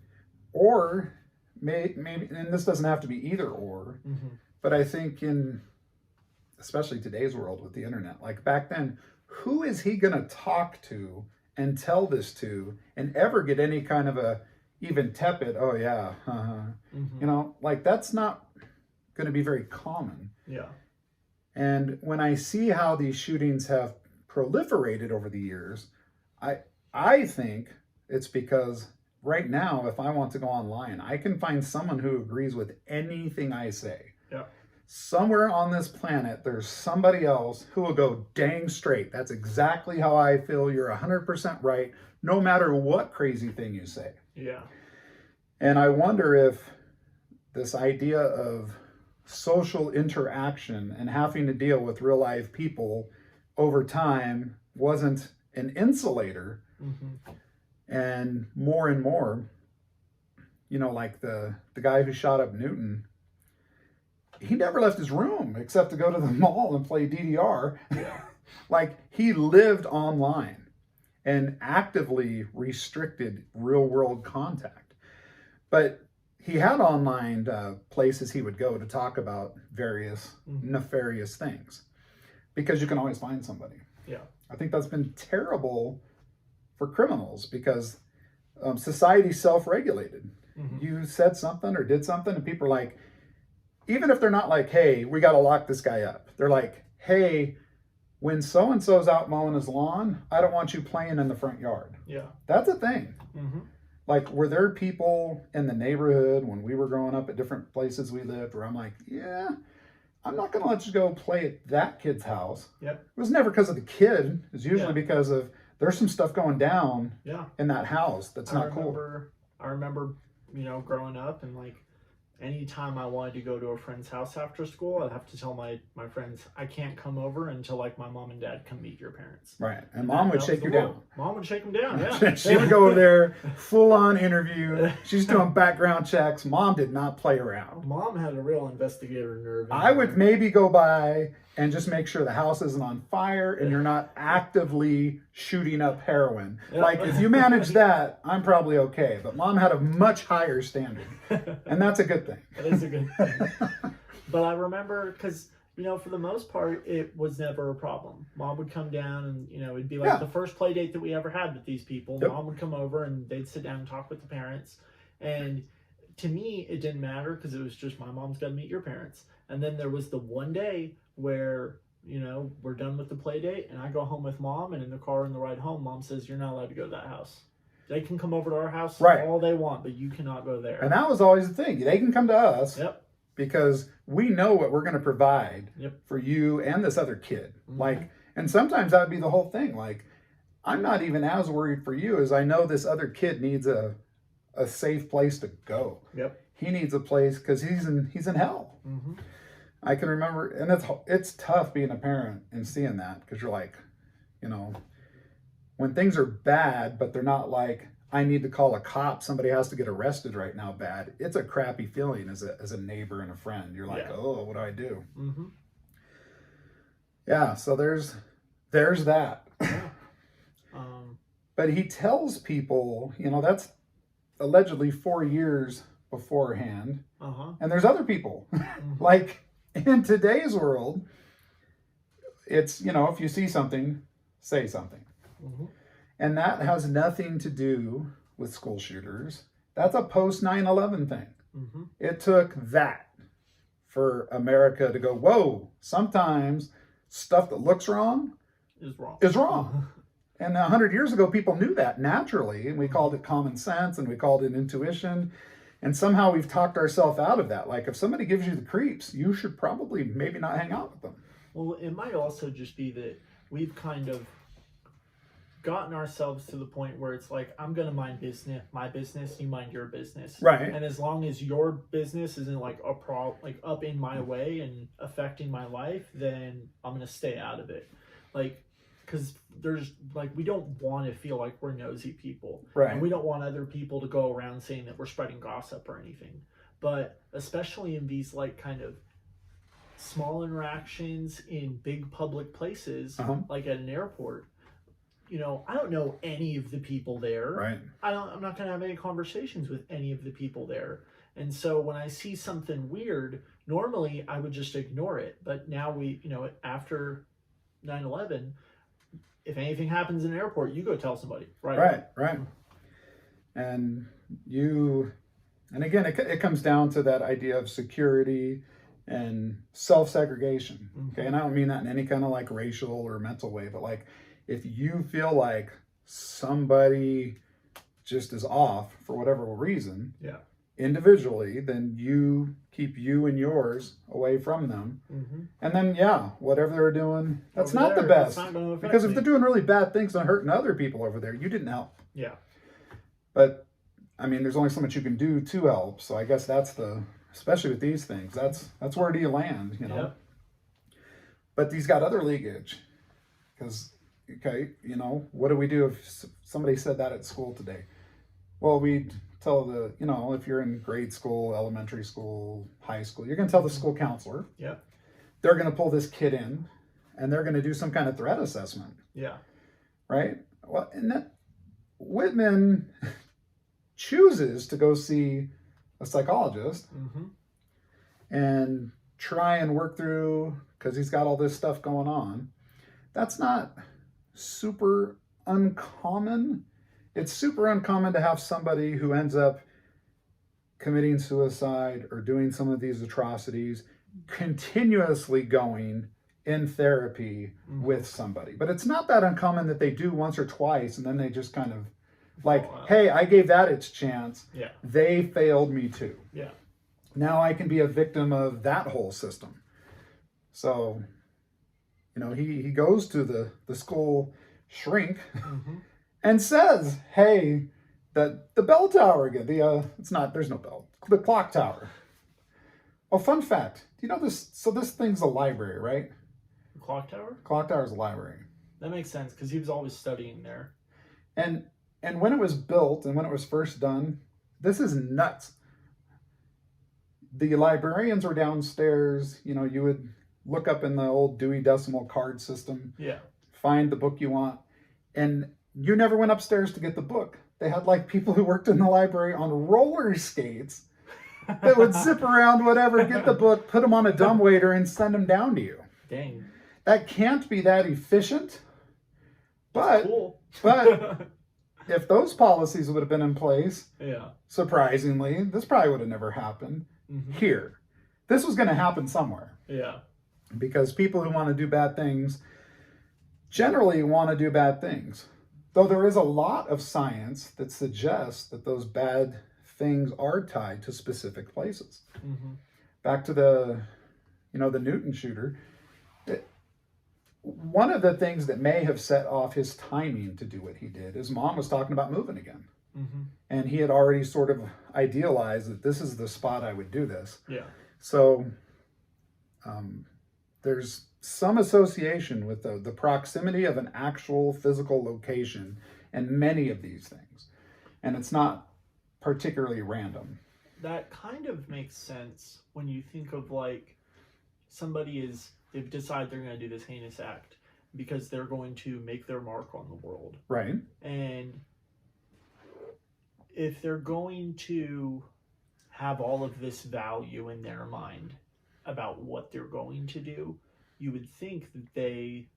Or maybe, and this doesn't have to be either or, but I think in especially today's world with the internet, like back then, who is he going to talk to and tell this to and ever get any kind of a even tepid, oh yeah, like that's not going to be very common. Yeah. And when I see how these shootings have proliferated over the years, I think it's because right now, if I want to go online, I can find someone who agrees with anything I say. Yeah. Somewhere on this planet, there's somebody else who will go dang straight. That's exactly how I feel. You're 100% right, no matter what crazy thing you say. Yeah. And I wonder if this idea of social interaction and having to deal with real live people over time wasn't an insulator. And more, like the guy who shot up Newton, he never left his room except to go to the mall and play DDR. Yeah. Like he lived online. and actively restricted real world contact. But he had online places he would go to talk about various nefarious things, because you can always find somebody. Yeah. I think that's been terrible for criminals, because society's self-regulated. You said something or did something and people are like, even if they're not like, hey, we got to lock this guy up, they're like, hey, when so-and-so's out mowing his lawn, I don't want you playing in the front yard. Yeah. That's a thing. Like, were there people in the neighborhood when we were growing up at different places we lived where I'm like, yeah, I'm not going to let you go play at that kid's house. Yep. It was never because of the kid. It was usually because of there's some stuff going down in that house that's not cool. I remember, you know, growing up, and like anytime I wanted to go to a friend's house after school, I'd have to tell my friends, I can't come over until like my mom and dad come meet your parents. Right. And mom would shake you down. Mom would shake them down, yeah. She would go over there, full on interview. She's doing background checks. Mom did not play around. Mom had a real investigator nerve. I would maybe go by and just make sure the house isn't on fire and you're not actively shooting up heroin. Yep. Like, if you manage that, I'm probably okay. But mom had a much higher standard. And that's a good thing. That is a good thing. But I remember, because, you know, for the most part, it was never a problem. Mom would come down and, you know, it'd be like the first play date that we ever had with these people. Yep. Mom would come over and they'd sit down and talk with the parents. And to me, it didn't matter, because it was just, my mom's got to meet your parents. And then there was the one day where, you know, we're done with the play date and I go home with mom, and in the car on the ride home, mom says, you're not allowed to go to that house. They can come over to our house all they want, but you cannot go there. And that was always the thing. They can come to us because we know what we're going to provide for you and this other kid. Like, and sometimes that would be the whole thing. Like, I'm not even as worried for you as I know this other kid needs a safe place to go. He needs a place because he's in hell. I can remember, and it's tough being a parent and seeing that, because you're like, you know, when things are bad, but they're not like, I need to call a cop, somebody has to get arrested right now bad. It's a crappy feeling as a neighbor and a friend. You're like, oh, what do I do? Yeah, so there's that. But he tells people, you know, that's allegedly 4 years beforehand. And there's other people. Like, in today's world, it's, you know, if you see something, say something. And that has nothing to do with school shooters. That's a post 9/11 thing. It took that for America to go, whoa, sometimes stuff that looks wrong is wrong. And 100 years ago, people knew that naturally, and we called it common sense, and we called it intuition. And somehow we've talked ourselves out of that. Like, if somebody gives you the creeps, you should probably maybe not hang out with them. Well, it might also just be that we've kind of gotten ourselves to the point where it's like, I'm going to mind my business, you mind your business. Right. And as long as your business isn't like up in my way and affecting my life, then I'm going to stay out of it. Like, because there's like, we don't want to feel like we're nosy people. Right. And we don't want other people to go around saying that we're spreading gossip or anything. But especially in these like kind of small interactions in big public places, like at an airport, you know, I don't know any of the people there. Right. I'm not going to have any conversations with any of the people there. And so when I see something weird, normally I would just ignore it. But now you know, after 9/11, if anything happens in an airport, you go tell somebody. Right. And again, it comes down to that idea of security and self-segregation. Okay. And I don't mean that in any kind of like racial or mental way, but like, if you feel like somebody just is off for whatever reason, individually, then you keep you and yours away from them. And then, whatever they're doing, that's not the best. Because if they're doing really bad things and hurting other people over there, you didn't help. But, I mean, there's only so much you can do to help. So I guess that's especially with these things, that's where do you land, you know? But he's got other leakage. Because, okay, you know, what do we do if somebody said that at school today? Well, we'd tell you know, if you're in grade school, elementary school, high school, you're going to tell the school counselor. They're going to pull this kid in, and they're going to do some kind of threat assessment. Right? Well, and that Whitman chooses to go see a psychologist and try and work through, because he's got all this stuff going on. That's not super uncommon. It's super uncommon to have somebody who ends up committing suicide or doing some of these atrocities continuously going in therapy with somebody. But it's not that uncommon that they do once or twice and then they just kind of like, hey, I gave that its chance. Yeah. They failed me too. Yeah. Now I can be a victim of that whole system. So, you know, he goes to the school shrink and says, hey, the bell tower again, there's no bell, the clock tower. Oh, fun fact, do you know this? So this thing's a library, right? The clock tower? Clock tower's a library. That makes sense, because he was always studying there. And when it was built and when it was first done, this is nuts. The librarians were downstairs. You know, you would look up in the old Dewey Decimal card system, find the book you want, and you never went upstairs to get the book. They had like people who worked in the library on roller skates that would zip around whatever, get the book, put them on a dumbwaiter, and send them down to you. Dang. That can't be that efficient. That's cool. But if those policies would have been in place, surprisingly, this probably would have never happened here. This was going to happen somewhere. Yeah. Because people who want to do bad things generally want to do bad things. Though there is a lot of science that suggests that those bad things are tied to specific places. Back to the Newton shooter. One of the things that may have set off his timing to do what he did is mom was talking about moving again. And he had already sort of idealized that this is the spot I would do this. Yeah. So there's some association with the proximity of an actual physical location and many of these things. And it's not particularly random. That kind of makes sense when you think of like they've decided they're going to do this heinous act because they're going to make their mark on the world. Right. And if they're going to have all of this value in their mind about what they're going to do, you would think that they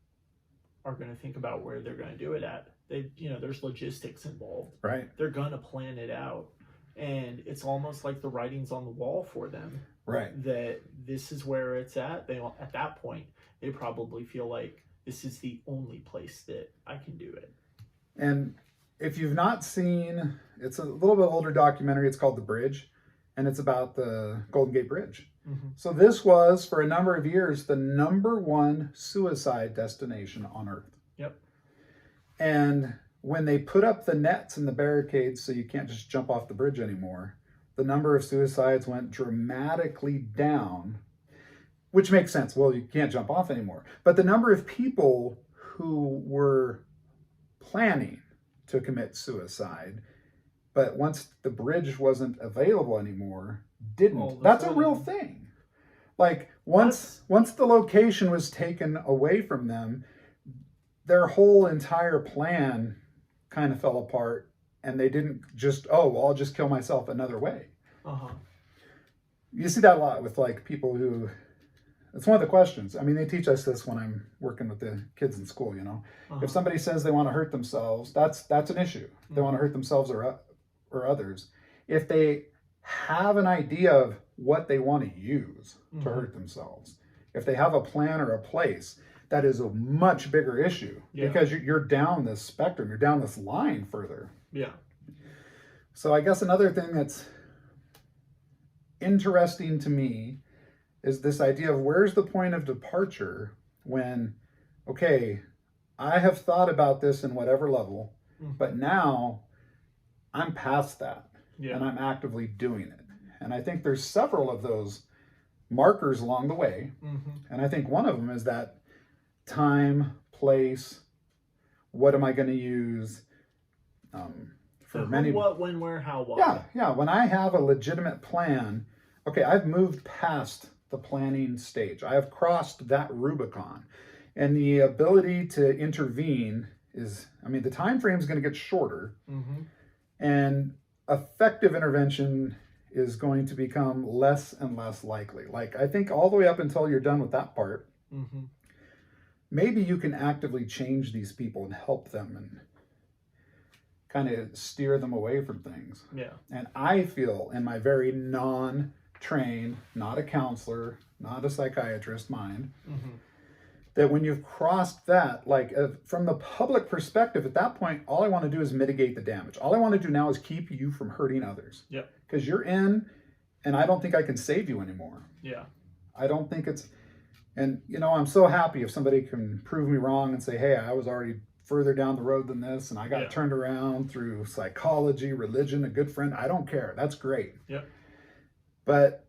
are going to think about where they're going to do it at. There's logistics involved. Right. They're going to plan it out. And it's almost like the writing's on the wall for them. Right. That this is where it's at. At that point, they probably feel like this is the only place that I can do it. And if you've not seen, it's a little bit older documentary. It's called The Bridge, and it's about the Golden Gate Bridge. So this was, for a number of years, the #1 suicide destination on Earth. Yep. And when they put up the nets and the barricades so you can't just jump off the bridge anymore, the number of suicides went dramatically down, which makes sense. Well, you can't jump off anymore. But the number of people who were planning to commit suicide, but once the bridge wasn't available anymore, didn't. That's a real thing. Like once the location was taken away from them, their whole entire plan kind of fell apart, and they didn't just, I'll just kill myself another way. You see that a lot with like people who, it's one of the questions. I mean, they teach us this when I'm working with the kids in school, If somebody says they want to hurt themselves, that's an issue. They want to hurt themselves or others. If they have an idea of what they want to use to hurt themselves, if they have a plan or a place, that is a much bigger issue because you're down this spectrum, you're down this line further. Yeah. So I guess another thing that's interesting to me is this idea of where's the point of departure when, okay, I have thought about this in whatever level, but now I'm past that and I'm actively doing it. And I think there's several of those markers along the way. And I think one of them is that time, place, what am I going to use? For many, what, when, where, how, why. Yeah. When I have a legitimate plan, okay, I've moved past the planning stage. I have crossed that Rubicon. And the ability to intervene is, I mean, the time frame is going to get shorter, Mm-hmm. and effective intervention is going to become less and less likely. Like, I think all the way up until you're done with that part, Mm-hmm. maybe you can actively change these people and help them and kind of steer them away from things. Yeah. And I feel, in my very non-trained, not a counselor, not a psychiatrist mind, Mm-hmm. that when you've crossed that, like from the public perspective, at that point, all I want to do is mitigate the damage. All I want to do now is keep you from hurting others. Yep. Because you're in, and I don't think I can save you anymore. Yeah. I don't think it's, and you know, I'm so happy if somebody can prove me wrong and say, hey, I was already further down the road than this, and I got turned around through psychology, religion, a good friend. I don't care. That's great. Yep. But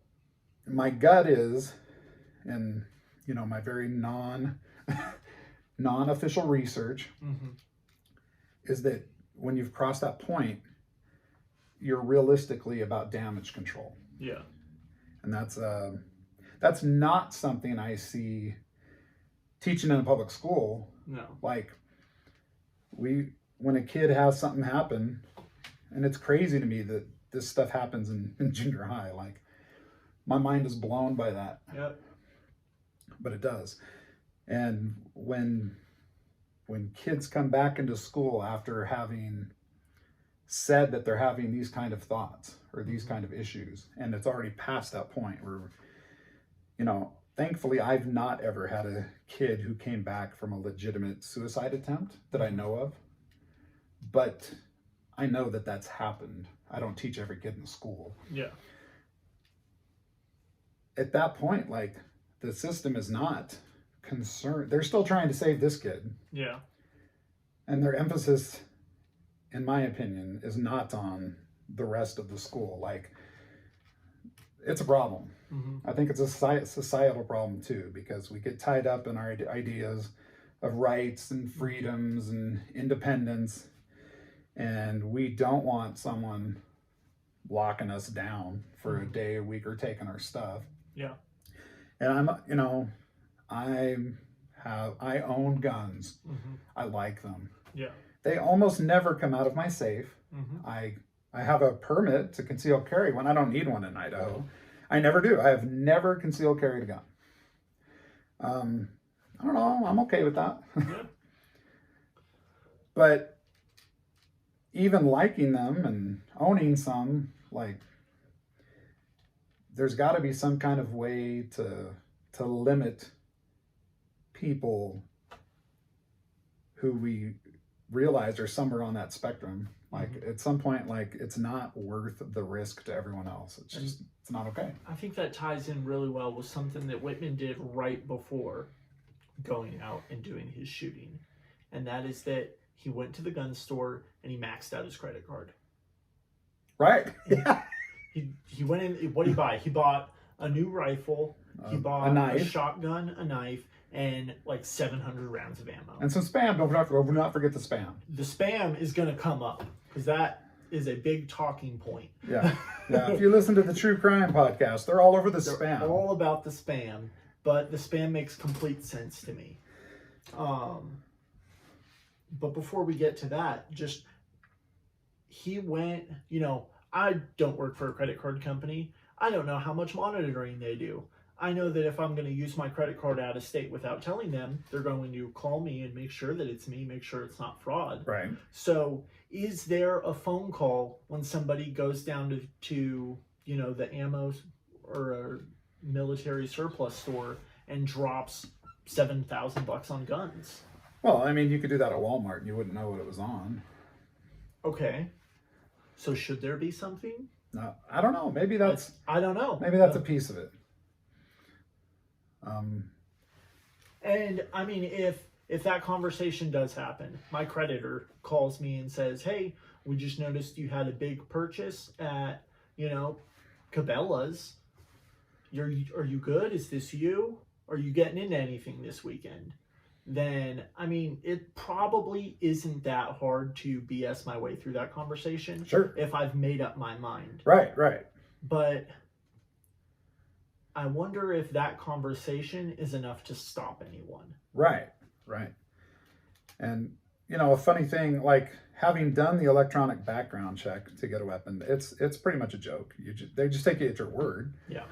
my gut is, and you know, my very non-official research Mm-hmm. is that when you've crossed that point, you're realistically about damage control. Yeah. And that's not something I see teaching in a public school. No. Like, when a kid has something happen, and it's crazy to me that this stuff happens in junior high, like, my mind is blown by that. Yep. But it does. And when kids come back into school after having said that they're having these kind of thoughts or these kind of issues, and it's already past that point where, you know, thankfully I've not ever had a kid who came back from a legitimate suicide attempt that I know of, but I know that that's happened. I don't teach every kid in the school. Yeah. At that point, like, the system is not concerned. They're still trying to save this kid. Yeah. And their emphasis, in my opinion, is not on the rest of the school. Like, it's a problem. Mm-hmm. I think it's a societal problem too, because we get tied up in our ideas of rights and freedoms and independence, and we don't want someone locking us down for a day, a week, or taking our stuff. Yeah. And I own guns. Mm-hmm. I like them. Yeah. They almost never come out of my safe. Mm-hmm. I have a permit to conceal carry when I don't need one in Idaho. I never do. I have never concealed carried a gun. I don't know. I'm okay with that. Yeah. But even liking them and owning some, like, there's got to be some kind of way to limit people who we realize are somewhere on that spectrum. Like, at some point, like, it's not worth the risk to everyone else. It's just, it's not okay. I think that ties in really well with something that Whitman did right before going out and doing his shooting. And that is that he went to the gun store and he maxed out his credit card. Right. Yeah. He went in, what did he buy? He bought a new rifle, he bought a knife, a shotgun, a knife, and like 700 rounds of ammo. And some spam. Do not forget the spam. The spam is going to come up because that is a big talking point. Yeah. Yeah. If you listen to the True Crime podcast, they're all over the spam. All about the spam, but the spam makes complete sense to me. But before we get to that, just he went, you know, I don't work for a credit card company. I don't know how much monitoring they do. I know that if I'm going to use my credit card out of state without telling them, they're going to call me and make sure that it's me, make sure it's not fraud. Right. So is there a phone call when somebody goes down to you know, the ammo or a military surplus store and drops $7,000 on guns? Well, I mean, you could do that at Walmart and you wouldn't know what it was on. Okay. So should there be something? No, I don't know. Maybe that's... I don't know. Maybe that's a piece of it. And I mean, if that conversation does happen, my creditor calls me and says, "Hey, we just noticed you had a big purchase at, you know, Cabela's. Are you good? Is this you? Are you getting into anything this weekend?" Then, I mean, it probably isn't that hard to BS my way through that conversation. Sure. If I've made up my mind. Right, right. But I wonder if that conversation is enough to stop anyone. Right, right. And a funny thing, like having done the electronic background check to get a weapon, it's pretty much a joke. They just take you at your word. Yeah.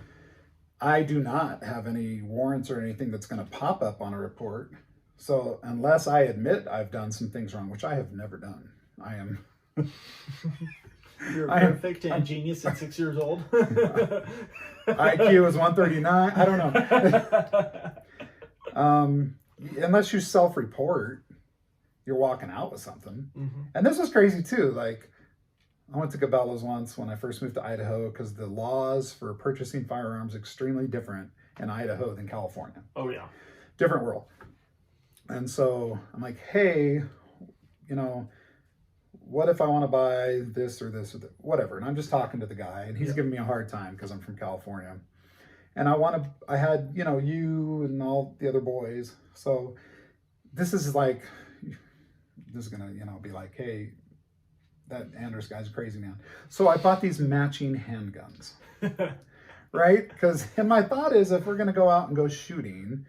I do not have any warrants or anything that's going to pop up on a report. So unless I admit I've done some things wrong, which I have never done, I am. You're perfect and genius at 6 years old. IQ is 139. I don't know. Unless you self-report, you're walking out with something. Mm-hmm. And this was crazy too. Like, I went to Cabela's once when I first moved to Idaho because the laws for purchasing firearms extremely different in Idaho than California. Oh yeah, different world. And so I'm like, hey, what if I want to buy this or this or that, whatever. And I'm just talking to the guy, and he's giving me a hard time because I'm from California. And I had, you and all the other boys. So this is going to, be like, hey, that Anders guy's a crazy man. So I bought these matching handguns, right? And my thought is, if we're going to go out and go shooting,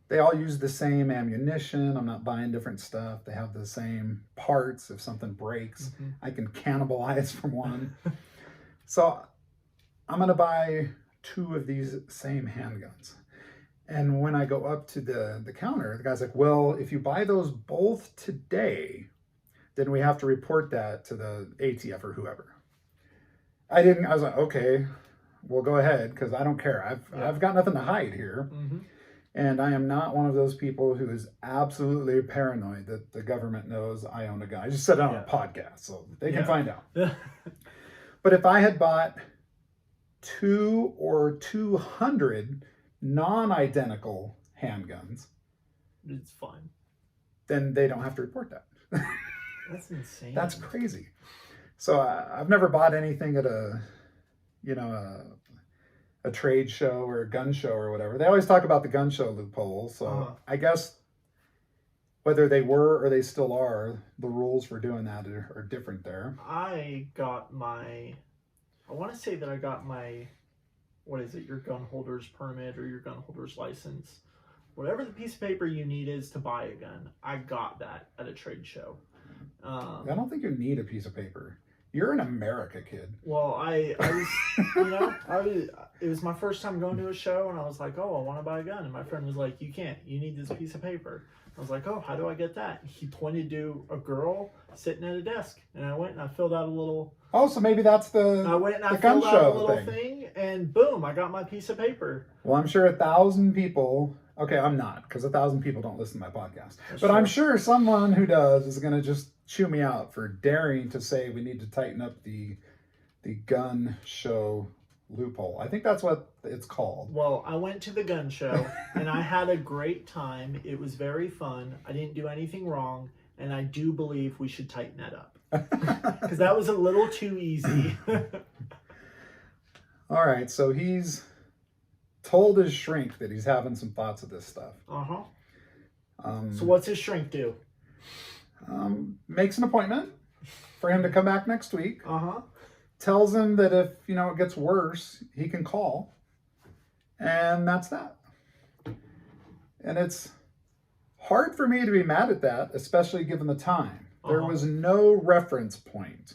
they all use the same ammunition. I'm not buying different stuff. They have the same parts. If something breaks, mm-hmm. I can cannibalize from one. So I'm going to buy 2 of these same handguns. And when I go up to the counter, the guy's like, well, if you buy those both today, then we have to report that to the ATF or whoever. I was like, okay, well, go ahead, because I don't care. I've got nothing to hide here. Mm-hmm. And I am not one of those people who is absolutely paranoid that the government knows I own a gun. I just said it on a podcast, so they can find out. But if I had bought 2 or 200 non-identical handguns, it's fine. Then they don't have to report that. That's insane. That's crazy. So I've never bought anything at a trade show or a gun show or whatever. They always talk about the gun show loophole. So I guess whether they were or they still are, the rules for doing that are different there. I want to say that I got my, what is it, your gun holder's permit or your gun holder's license. Whatever the piece of paper you need is to buy a gun, I got that at a trade show. I don't think you need a piece of paper. You're an America kid. Well, I was, it was my first time going to a show, and I was like, oh, I want to buy a gun. And my friend was like, you can't. You need this piece of paper. I was like, oh, how do I get that? He pointed to a girl sitting at a desk, and I went and I filled out a little. Oh, so maybe that's the gun show thing, and boom, I got my piece of paper. Well, I'm sure 1,000 people. Okay, I'm not, because 1,000 people don't listen to my podcast. But I'm sure someone who does is going to just chew me out for daring to say we need to tighten up the gun show loophole. I think that's what it's called. Well, I went to the gun show and I had a great time. It was very fun. I didn't do anything wrong, and I do believe we should tighten that up. Because that was a little too easy. All right, so he's told his shrink that he's having some thoughts of this stuff. So what's his shrink do? Makes an appointment for him to come back next week. Tells him that if it gets worse, he can call, and that's that. And it's hard for me to be mad at that, especially given the time. There was no reference point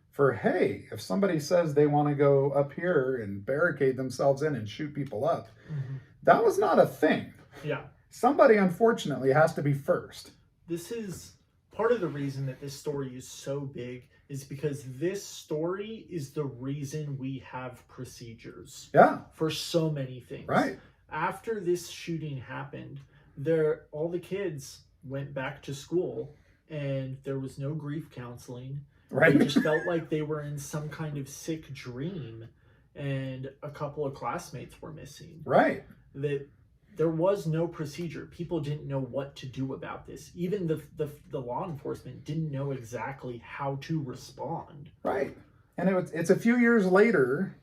for, hey, if somebody says they want to go up here and barricade themselves in and shoot people up, that was not a thing. Yeah. Somebody, unfortunately, has to be first. This is part of the reason that this story is so big, is because this story is the reason we have procedures. Yeah. For so many things. Right. After this shooting happened, all the kids went back to school, and there was no grief counseling. Right. They just felt like they were in some kind of sick dream, and a couple of classmates were missing. Right. That there was no procedure. People didn't know what to do about this. Even the law enforcement didn't know exactly how to respond. Right. And it's a few years later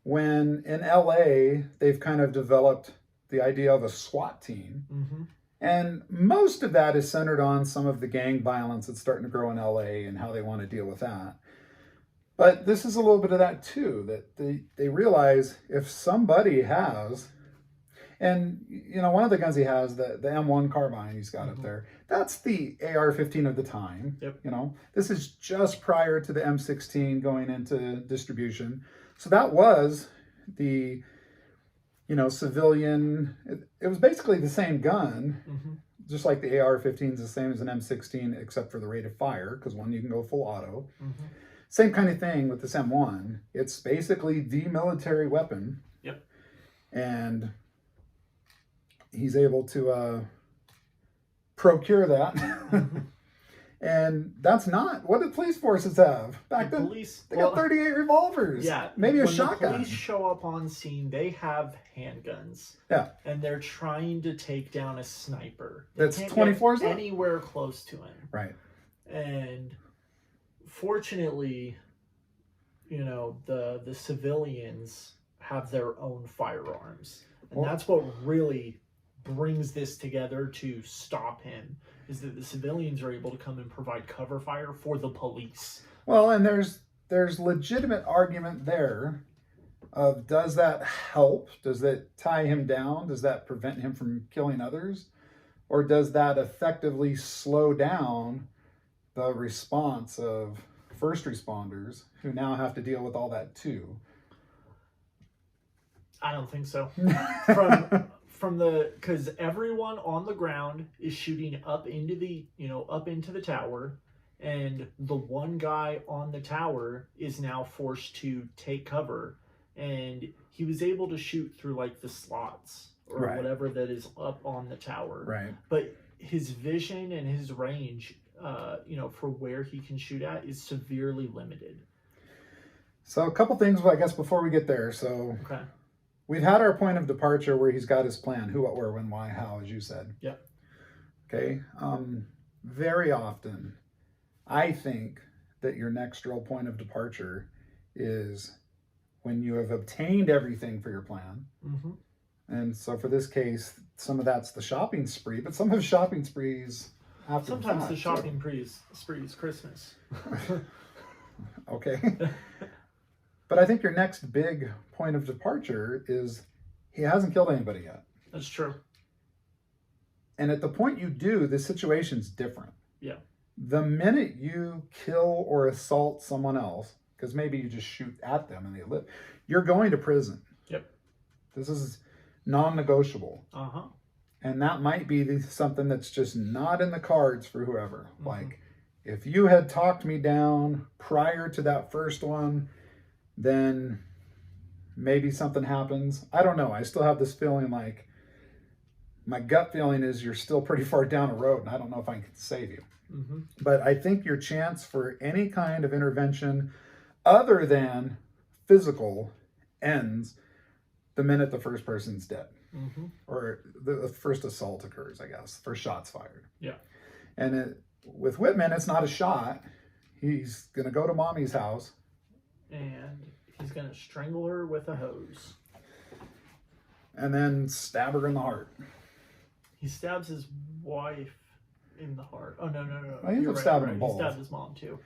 when in LA they've kind of developed the idea of a SWAT team. And most of that is centered on some of the gang violence that's starting to grow in LA and how they want to deal with that. But this is a little bit of that too, that they realize if somebody has, And, you know, one of the guns he has, the M1 carbine he's got up there, that's the AR-15 of the time. Yep. You know, this is just prior to the M16 going into distribution. So that was the, you know, civilian, it was basically the same gun, just like the AR-15 is the same as an M16, except for the rate of fire, because one you can go full auto. Same kind of thing with this M1. It's basically the military weapon. Yep. And he's able to procure that. And that's not what the police forces have. Back then, they got 38 revolvers. Yeah. Maybe a when shotgun. The police show up on scene, they have handguns. Yeah. And they're trying to take down a sniper. That's 24/7. Anywhere close to him. Right. And fortunately, you know, the civilians have their own firearms. And that's what really brings this together to stop him, is that the civilians are able to come and provide cover fire for the police. Well, and there's legitimate argument there of, does that help? Does that tie him down? Does that prevent him from killing others? Or does that effectively slow down the response of first responders who now have to deal with all that too? I don't think so. Because everyone on the ground is shooting up into the tower, and the one guy on the tower is now forced to take cover, and he was able to shoot through like the slots or whatever that is up on the tower. Right. But his vision and his range, for where he can shoot at is severely limited. So a couple things, I guess, before we get there. So okay. We've had our point of departure where he's got his plan, who, what, where, when, why, how, as you said. Yep. Okay. Very often, I think that your next real point of departure is when you have obtained everything for your plan. And so for this case, some of that's the shopping spree, but some of the shopping sprees after sometimes the shopping spree is Christmas. Okay. But I think your next big point of departure is he hasn't killed anybody yet. That's true. And at the point you do, the situation's different. Yeah. The minute you kill or assault someone else, because maybe you just shoot at them and they live, you're going to prison. Yep. This is non-negotiable. And that might be something that's just not in the cards for whoever. Like, if you had talked me down prior to that first one, then maybe something happens. I don't know. I still have this feeling, like, my gut feeling is you're still pretty far down the road, and I don't know if I can save you. But I think your chance for any kind of intervention other than physical ends the minute the first person's dead. Or the first assault occurs, I guess. First shot's fired. Yeah. And with Whitman, it's not a shot. He's going to go to mommy's house. And he's going to strangle her with a hose. And then stab her in the heart. He stabs his wife in the heart. Oh, no. He ends up stabbing them both. He stabbed his mom, too.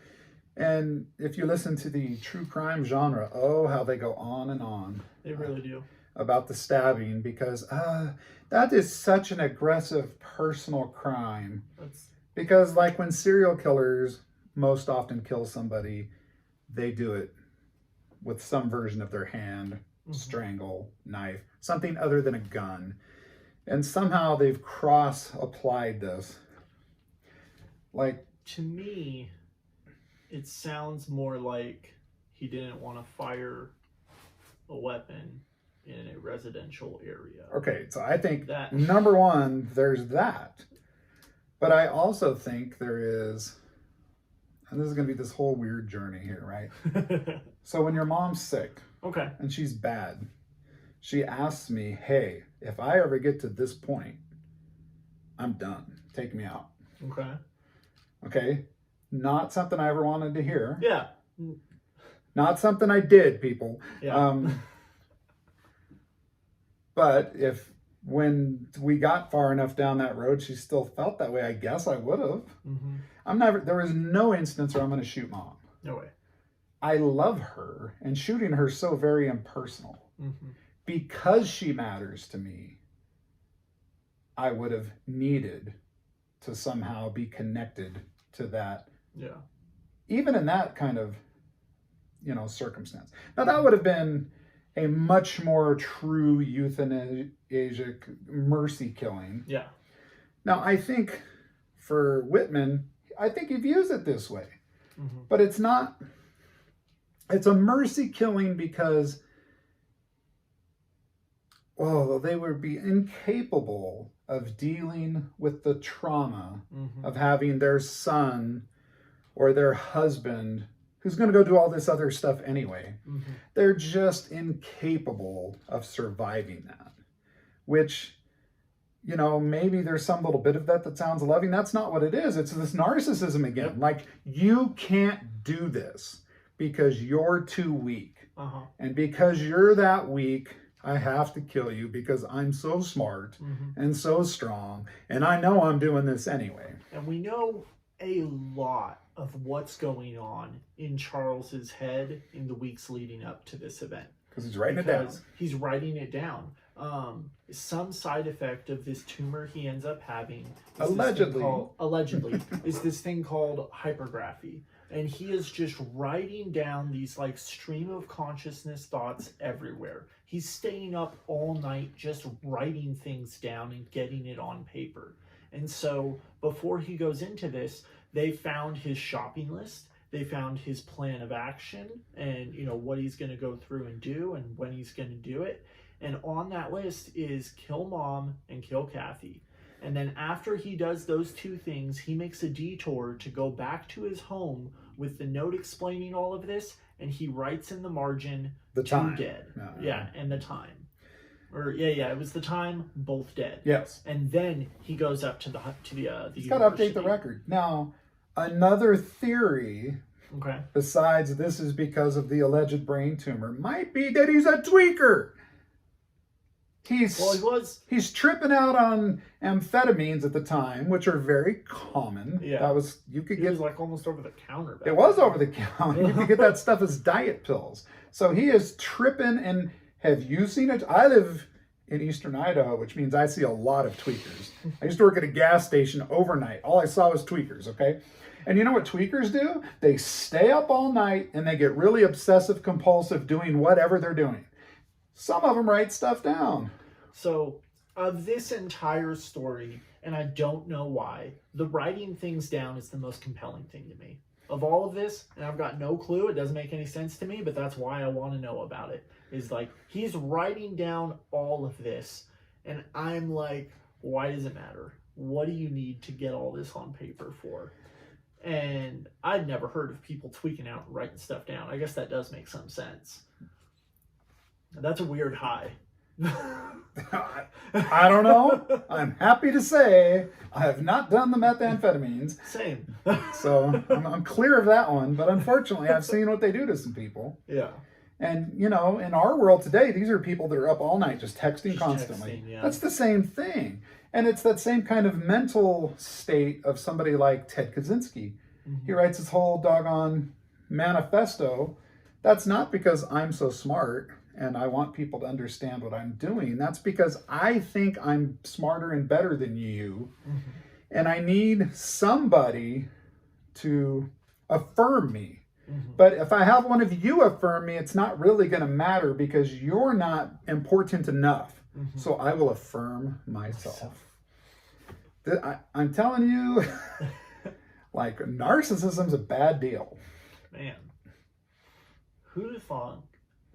And if you listen to the true crime genre, oh, how they go on and on. They really do. About the stabbing, because that is such an aggressive personal crime. Because, like, when serial killers most often kill somebody, they do it with some version of their hand, strangle, knife, something other than a gun. And somehow they've cross-applied this. Like, to me, it sounds more like he didn't want to fire a weapon in a residential area. Okay, so I think that, number one, there's that. But I also think there is, and this is going to be this whole weird journey here, right? So when your mom's sick, okay, and she's bad, she asks me, hey, if I ever get to this point, I'm done. Take me out. Okay. Okay? Not something I ever wanted to hear. Yeah. Not something I did, people. Yeah. But if when we got far enough down that road, she still felt that way, I guess I would have. There was no instance where I'm going to shoot mom. No way. I love her, and shooting her so very impersonal. Because she matters to me, I would have needed to somehow be connected to that. Yeah. Even in that kind of, circumstance. Now that would have been a much more true euthanasia mercy killing. Yeah. Now I think for Whitman, I think he views it this way. Mm-hmm. But it's not, it's a mercy killing because, well, they would be incapable of dealing with the trauma of having their son or their husband who's going to go do all this other stuff anyway. They're just incapable of surviving that, which, maybe there's some little bit of that sounds loving. That's not what it is. It's this narcissism again. Yep. Like, you can't do this because you're too weak. And because you're that weak, I have to kill you because I'm so smart and so strong. And I know I'm doing this anyway. And we know a lot of what's going on in Charles's head in the weeks leading up to this event. Because he's writing it down. He's writing it down. Some side effect of this tumor he ends up having is allegedly is this thing called hypergraphy. And he is just writing down these like stream of consciousness thoughts everywhere. He's staying up all night just writing things down and getting it on paper. And so before he goes into this, they found his shopping list. They found his plan of action and, what he's going to go through and do and when he's going to do it. And on that list is kill Mom and kill Kathy. And then after he does those two things, he makes a detour to go back to his home with the note explaining all of this. And he writes in the margin, the time. Dead. No. Yeah, and the time. It was the time, both dead. Yes. And then he goes up to the He's got to update the record. Now, another theory, besides this is because of the alleged brain tumor, might be that he's a tweaker. He's tripping out on amphetamines at the time, which are very common. Yeah. It was like almost over the counter. It was over the counter. You could get that stuff as diet pills. So he is tripping. And have you seen it? I live in eastern Idaho, which means I see a lot of tweakers. I used to work at a gas station overnight. All I saw was tweakers, okay? And you know what tweakers do? They stay up all night and they get really obsessive compulsive doing whatever they're doing. Some of them write stuff down. So, of this entire story, and I don't know why, the writing things down is the most compelling thing to me. Of all of this, and I've got no clue, it doesn't make any sense to me, but that's why I want to know about it. Is like, he's writing down all of this, and I'm like, why does it matter? What do you need to get all this on paper for? And I'd never heard of people tweaking out and writing stuff down. I guess that does make some sense. That's a weird high. I don't know. I'm happy to say I have not done the methamphetamines. Same. So I'm clear of that one. But unfortunately, I've seen what they do to some people. Yeah. And, in our world today, these are people that are up all night just texting constantly. Yeah. That's the same thing. And it's that same kind of mental state of somebody like Ted Kaczynski. He writes his whole doggone manifesto. That's not because I'm so smart and I want people to understand what I'm doing. That's because I think I'm smarter and better than you. And I need somebody to affirm me. But if I have one of you affirm me, it's not really going to matter because you're not important enough. So I will affirm myself. I'm telling you, like, narcissism's a bad deal. Man, who'd have thought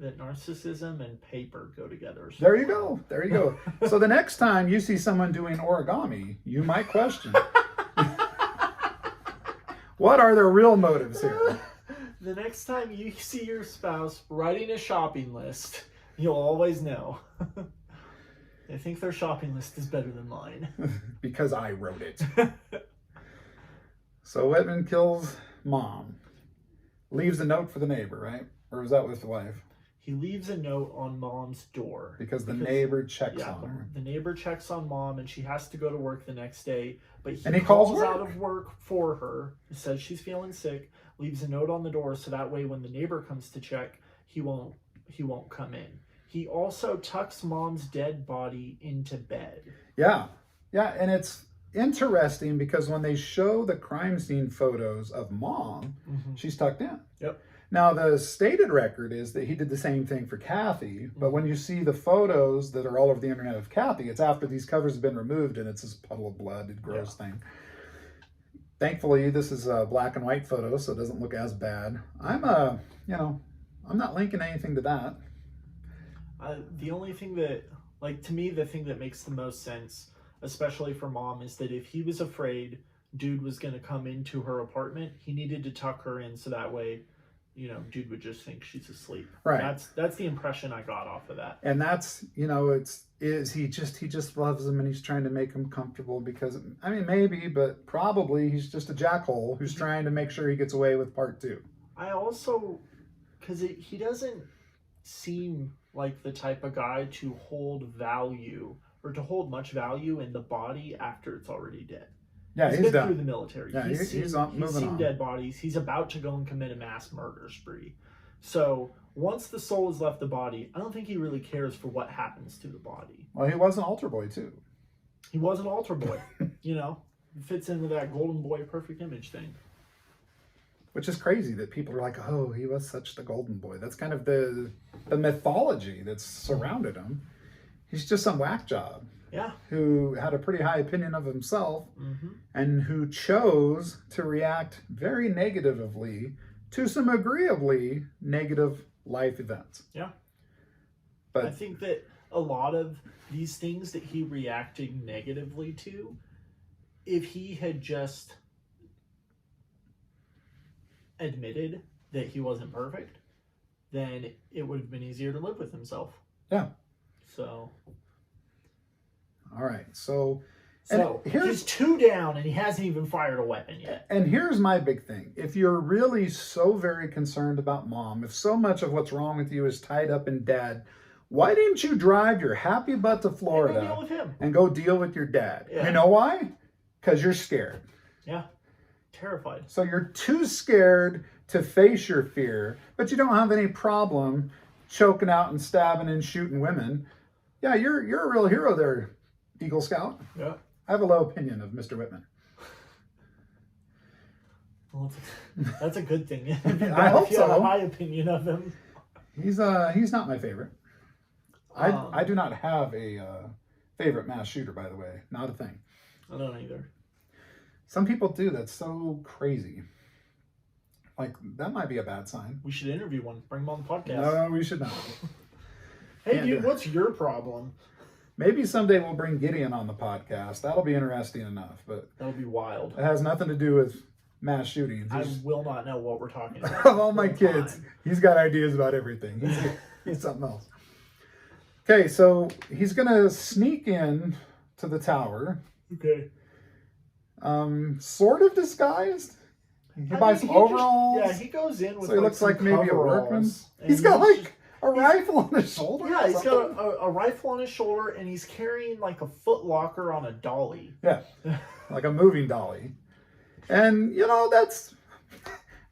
that narcissism and paper go together? There you go. There you go. So the next time you see someone doing origami, you might question, what are their real motives here? The next time you see your spouse writing a shopping list, you'll always know. They think their shopping list is better than mine. Because I wrote it. So Whitman kills Mom. Leaves a note for the neighbor, right? Or was that with the wife? He leaves a note on Mom's door. Because the neighbor checks on her. The neighbor checks on Mom and she has to go to work the next day. But he calls out of work for her, says she's feeling sick, leaves a note on the door so that way when the neighbor comes to check, he won't come in. He also tucks Mom's dead body into bed. Yeah. Yeah, and it's interesting because when they show the crime scene photos of Mom, she's tucked in. Yep. Now, the stated record is that he did the same thing for Kathy, but when you see the photos that are all over the internet of Kathy, it's after these covers have been removed and it's this puddle of blood, gross thing. Thankfully, this is a black and white photo, so it doesn't look as bad. I'm not linking anything to that. The only thing that, like, to me, the thing that makes the most sense, especially for Mom, is that if he was afraid dude was going to come into her apartment, he needed to tuck her in so that way, dude would just think she's asleep. Right. That's the impression I got off of that. And that's, he just loves him and he's trying to make him comfortable because, I mean, maybe, but probably he's just a jackhole who's trying to make sure he gets away with part 2. I also, because he doesn't seem like the type of guy to hold value or to hold much value in the body after it's already dead. Yeah, he's been done through the military. Yeah, he's seen dead bodies. He's about to go and commit a mass murder spree. So once the soul has left the body, I don't think he really cares for what happens to the body. Well, he was an altar boy too. He was an altar boy. Fits in with that golden boy perfect image thing. Which is crazy that people are like, oh, he was such the golden boy. That's kind of the mythology that's surrounded him. He's just some whack job. Yeah. Who had a pretty high opinion of himself and who chose to react very negatively to some agreeably negative life events. Yeah. But I think that a lot of these things that he reacted negatively to, if he had just admitted that he wasn't perfect, then it would have been easier to live with himself. Yeah. So. All right. So he's 2 down and he hasn't even fired a weapon yet. And here's my big thing. If you're really so very concerned about Mom, if so much of what's wrong with you is tied up in Dad, why didn't you drive your happy butt to Florida and go deal with your dad? Yeah. You know why? Because you're scared. Yeah. Terrified. So you're too scared to face your fear, but you don't have any problem choking out and stabbing and shooting women. Yeah, you're a real hero there, Eagle Scout. Yeah. I have a low opinion of Mr. Whitman. Well, that's a good thing. I hope so. Have a high opinion of him. He's not my favorite. I do not have a favorite mass shooter, by the way. Not a thing. I don't either. Some people do. That's so crazy. Like, that might be a bad sign. We should interview one. Bring him on the podcast. No, we should not. Hey, dude, what's your problem? Maybe someday we'll bring Gideon on the podcast. That'll be interesting enough, but that'll be wild. It has nothing to do with mass shootings. I will not know what we're talking about. Of all my kids, he's got ideas about everything. He's something else. Okay, so he's gonna sneak in to the tower. Okay. Sort of disguised. He buys some overalls. He goes in with so he looks like maybe a workman. He's got like a rifle on his shoulder. Yeah, he's got a rifle on his shoulder, and he's carrying like a foot locker on a dolly. Yeah, like a moving dolly. And that's.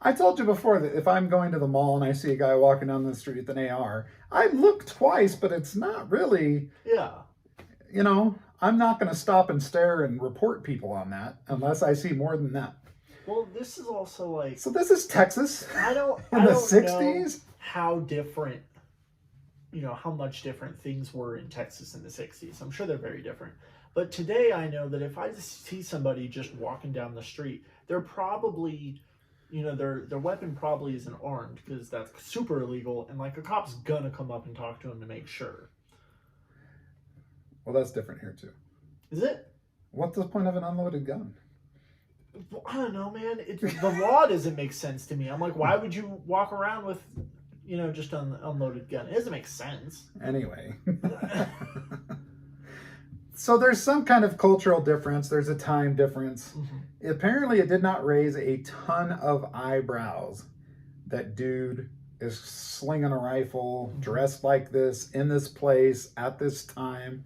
I told you before that if I'm going to the mall and I see a guy walking down the street with an AR, I look twice, but it's not really. Yeah. I'm not going to stop and stare and report people on that unless I see more than that. Well, this is also like. So this is Texas. I don't the 60s. Know how different, how much different things were in Texas in the 60s. I'm sure they're very different. But today I know that if I see somebody just walking down the street, they're probably, their weapon probably isn't armed because that's super illegal. And like a cop's gonna come up and talk to him to make sure. Well, that's different here too. Is it? What's the point of an unloaded gun? I don't know, man. The law doesn't make sense to me. I'm like, why would you walk around with, just an unloaded gun? It doesn't make sense. Anyway. So there's some kind of cultural difference. There's a time difference. Mm-hmm. Apparently, it did not raise a ton of eyebrows that dude is slinging a rifle, dressed like this, in this place, at this time.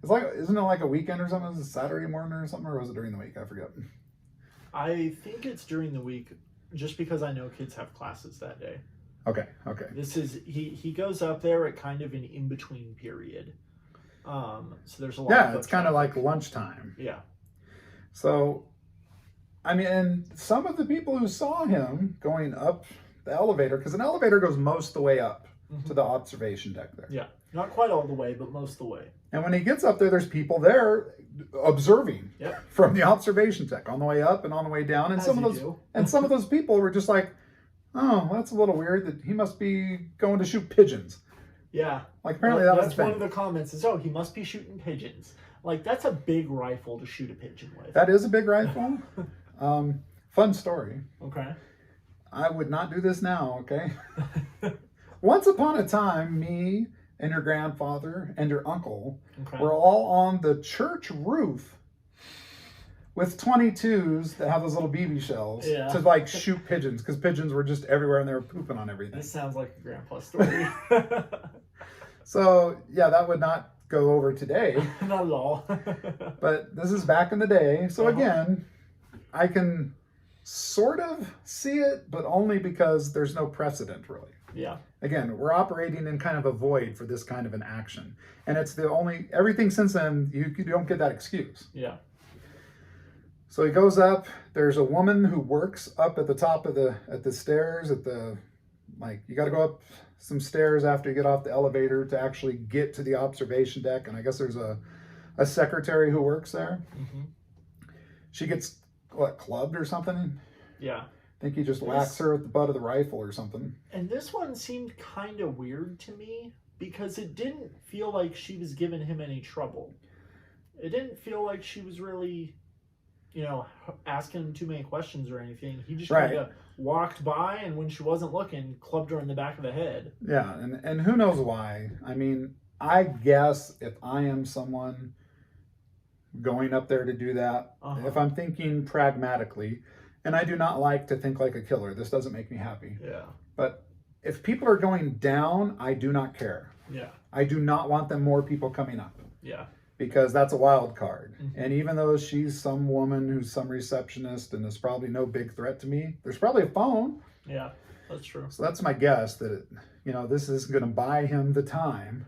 Isn't it like a weekend or something? Is it Saturday morning or something? Or was it during the week? I forget. I think it's during the week, just because I know kids have classes that day. Okay. This is, he goes up there at kind of an in-between period. So there's a lot. Yeah, it's kind of like lunchtime. Yeah. So, I mean, and some of the people who saw him going up the elevator, because an elevator goes most of the way up to the observation deck there. Yeah. Not quite all the way, but most of the way. And when he gets up there, there's people there observing from the observation deck on the way up and on the way down. And some of those people were just like, oh, that's a little weird that he must be going to shoot pigeons. Yeah. Like apparently that was that's one of the comments is, oh, he must be shooting pigeons. Like that's a big rifle to shoot a pigeon with. That is a big rifle. Fun story. Okay. I would not do this now, okay? Once upon a time, me and your grandfather and your uncle were all on the church roof with 22s that have those little BB shells to like shoot pigeons, because pigeons were just everywhere and they were pooping on everything. This sounds like a grandpa story. So yeah, that would not go over today. Not at all. But this is back in the day. So again, I can sort of see it, but only because there's no precedent really. Yeah. Again, we're operating in kind of a void for this kind of an action. And it's the only, everything since then, you don't get that excuse. Yeah. So he goes up, there's a woman who works up at the top of the stairs like you got to go up some stairs after you get off the elevator to actually get to the observation deck. And I guess there's a secretary who works there. She gets, clubbed or something? Yeah. I think he just whacks her with the butt of the rifle or something. And this one seemed kind of weird to me because it didn't feel like she was giving him any trouble. It didn't feel like she was really, asking him too many questions or anything. He just kind of walked by, and when she wasn't looking, clubbed her in the back of the head. Yeah, and who knows why. I mean, I guess if I am someone going up there to do that, if I'm thinking pragmatically, and I do not like to think like a killer. This doesn't make me happy. Yeah. But if people are going down, I do not care. Yeah. I do not want them more people coming up. Yeah. Because that's a wild card. And even though she's some woman who's some receptionist and is probably no big threat to me, there's probably a phone. Yeah, that's true. So that's my guess that, this is going to buy him the time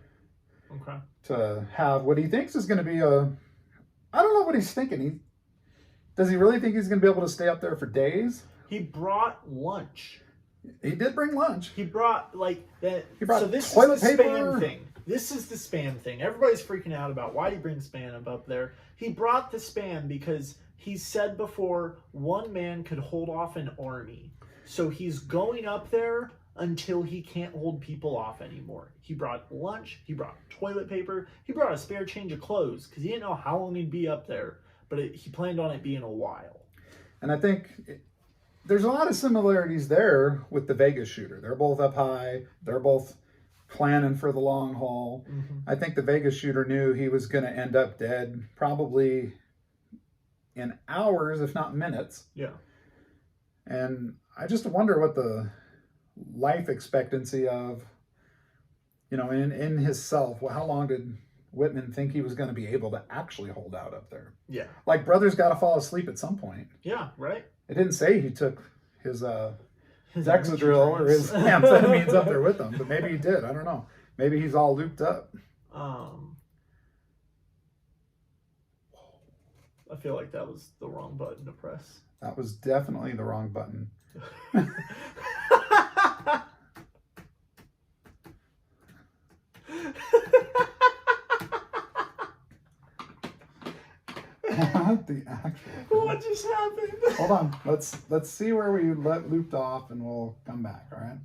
to have what he thinks is going to be I don't know what he's thinking. Does he really think he's going to be able to stay up there for days? He brought lunch. He did bring lunch. He brought He brought this toilet is the paper. spam thing. This is the spam thing. Everybody's freaking out about why he brings spam up there. He brought the spam because he said before one man could hold off an army. So he's going up there until he can't hold people off anymore. He brought lunch. He brought toilet paper. He brought a spare change of clothes because he didn't know how long he'd be up there. But he planned on it being a while. And I think there's a lot of similarities there with the Vegas shooter. They're both up high. They're both planning for the long haul. I think the Vegas shooter knew he was going to end up dead probably in hours, if not minutes. Yeah. And I just wonder what the life expectancy of, in his self, how long did Whitman think he was going to be able to actually hold out up there? Yeah. Like, brother's got to fall asleep at some point. Yeah, right. It didn't say he took his Dexedril or his amphetamines up there with him, but maybe he did. I don't know. Maybe he's all looped up. I feel like that was the wrong button to press. That was definitely the wrong button. What the actual? What just happened? Hold on. Let's see where we looped off, and we'll come back. All right.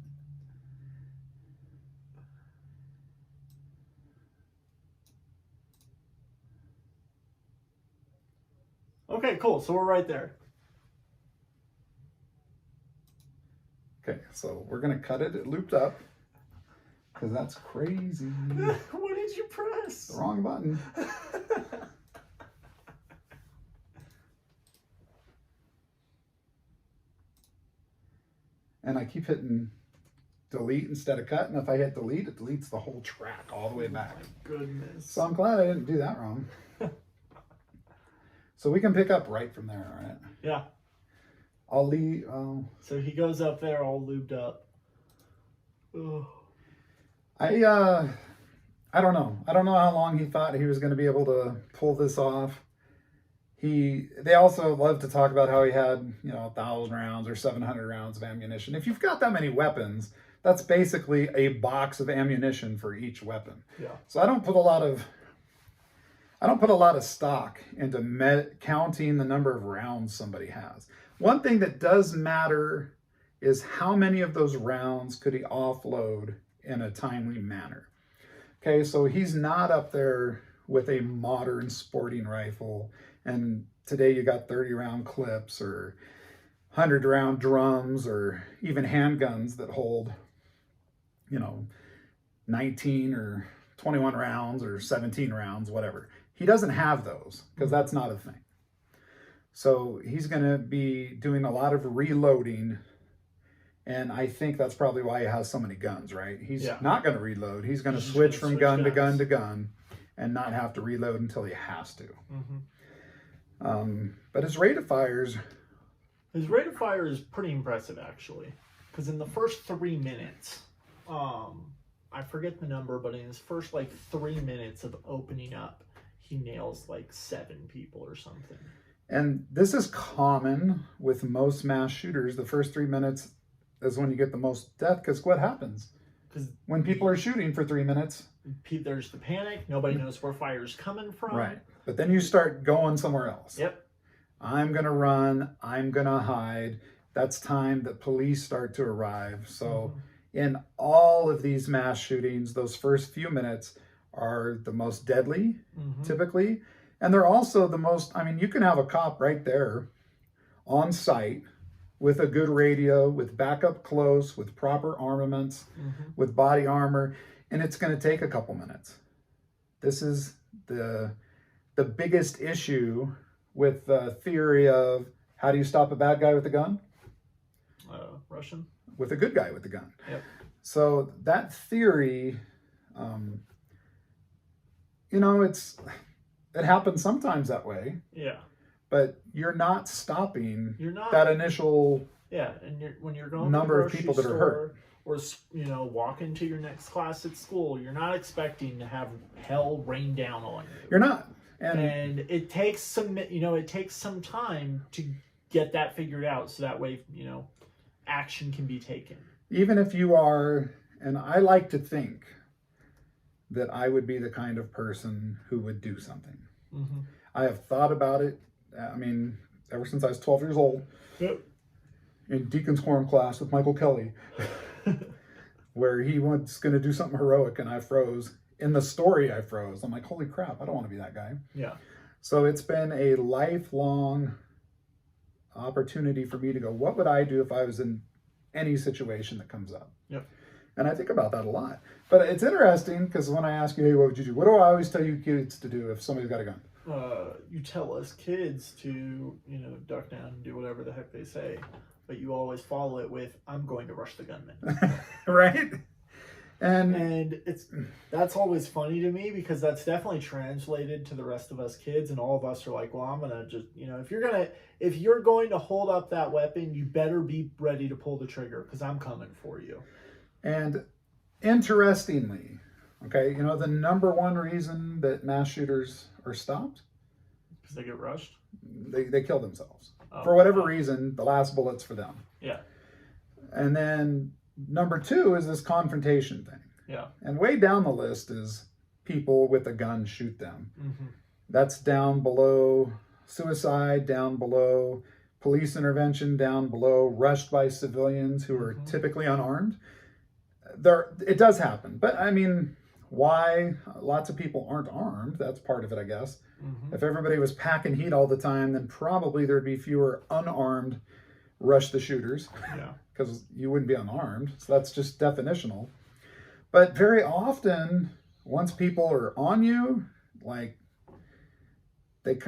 Okay, cool. So we're right there. Okay, so we're gonna cut it. It looped up because that's crazy. What did you press? The wrong button. And I keep hitting delete instead of cut. And if I hit delete, it deletes the whole track all the way back. Oh my goodness. So I'm glad I didn't do that wrong. So we can pick up right from there, all right? Yeah. I'll leave. So he goes up there all lubed up. Ugh. I don't know. I don't know how long he thought he was going to be able to pull this off. They also love to talk about how he had, 1,000 rounds or 700 rounds of ammunition. If you've got that many weapons, that's basically a box of ammunition for each weapon. Yeah. So I don't put a lot of stock into counting the number of rounds somebody has. One thing that does matter is how many of those rounds could he offload in a timely manner. Okay, so he's not up there with a modern sporting rifle, and today you got 30-round clips or 100-round drums or even handguns that hold, 19 or 21 rounds or 17 rounds, whatever. He doesn't have those because that's not a thing. So he's going to be doing a lot of reloading, and I think that's probably why he has so many guns, right? He's not going to reload. He's going to switch from gun to gun to gun and not have to reload until he has to. But his rate of fire is pretty impressive, actually, because in the first 3 minutes, I forget the number, but in his first 3 minutes of opening up, he nails 7 people or something. And this is common with most mass shooters. The first 3 minutes is when you get the most death, because what happens? Because when people are shooting for 3 minutes, there's the panic. Nobody knows where fire's coming from. Right. But then you start going somewhere else. Yep. I'm going to run. I'm going to hide. That's time that police start to arrive. So in all of these mass shootings, those first few minutes are the most deadly, typically. And they're also the most, you can have a cop right there on site with a good radio, with backup close, with proper armaments, with body armor, and it's going to take a couple minutes. This is the biggest issue with the theory of how do you stop a bad guy with a gun? Russian. With a good guy with a gun. Yep. So that theory, it happens sometimes that way. Yeah. But you're not stopping that initial and when you're going number to of people that are hurt. Or walking to your next class at school, you're not expecting to have hell rain down on you. You're not. And it takes some time to get that figured out, so that way, action can be taken. Even if you are, and I like to think that I would be the kind of person who would do something. I have thought about it, ever since I was 12 years old. Yep. In Deacon's Quorum class with Michael Kelly, where he was going to do something heroic and I froze. In the story, I froze. I'm like, holy crap, I don't want to be that guy. Yeah. So it's been a lifelong opportunity for me to go, what would I do if I was in any situation that comes up? Yep. And I think about that a lot. But it's interesting because when I ask you, hey, what would you do? What do I always tell you kids to do if somebody's got a gun? You tell us kids to, duck down and do whatever the heck they say. But you always follow it with, I'm going to rush the gunman. Right? And that's always funny to me, because that's definitely translated to the rest of us kids, and all of us are like, well, I'm gonna just, if you're going to hold up that weapon, you better be ready to pull the trigger, because I'm coming for you. And interestingly, okay, the number one reason that mass shooters are stopped? Because they get rushed? They kill themselves. For whatever reason, the last bullet's for them. Yeah. And then number 2 is this confrontation thing. Yeah. And way down the list is people with a gun shoot them. That's down below suicide, down below police intervention, down below rushed by civilians who are typically unarmed. It does happen. But why? Lots of people aren't armed. That's part of it, I guess. If everybody was packing heat all the time, then probably there'd be fewer unarmed rush the shooters. Yeah. Because you wouldn't be unarmed. So that's just definitional. But very often, once people are on you, they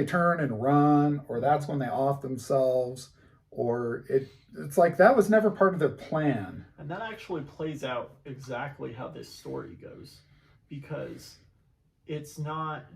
turn and run, or that's when they off themselves, or it's like that was never part of their plan. And that actually plays out exactly how this story goes, because it's not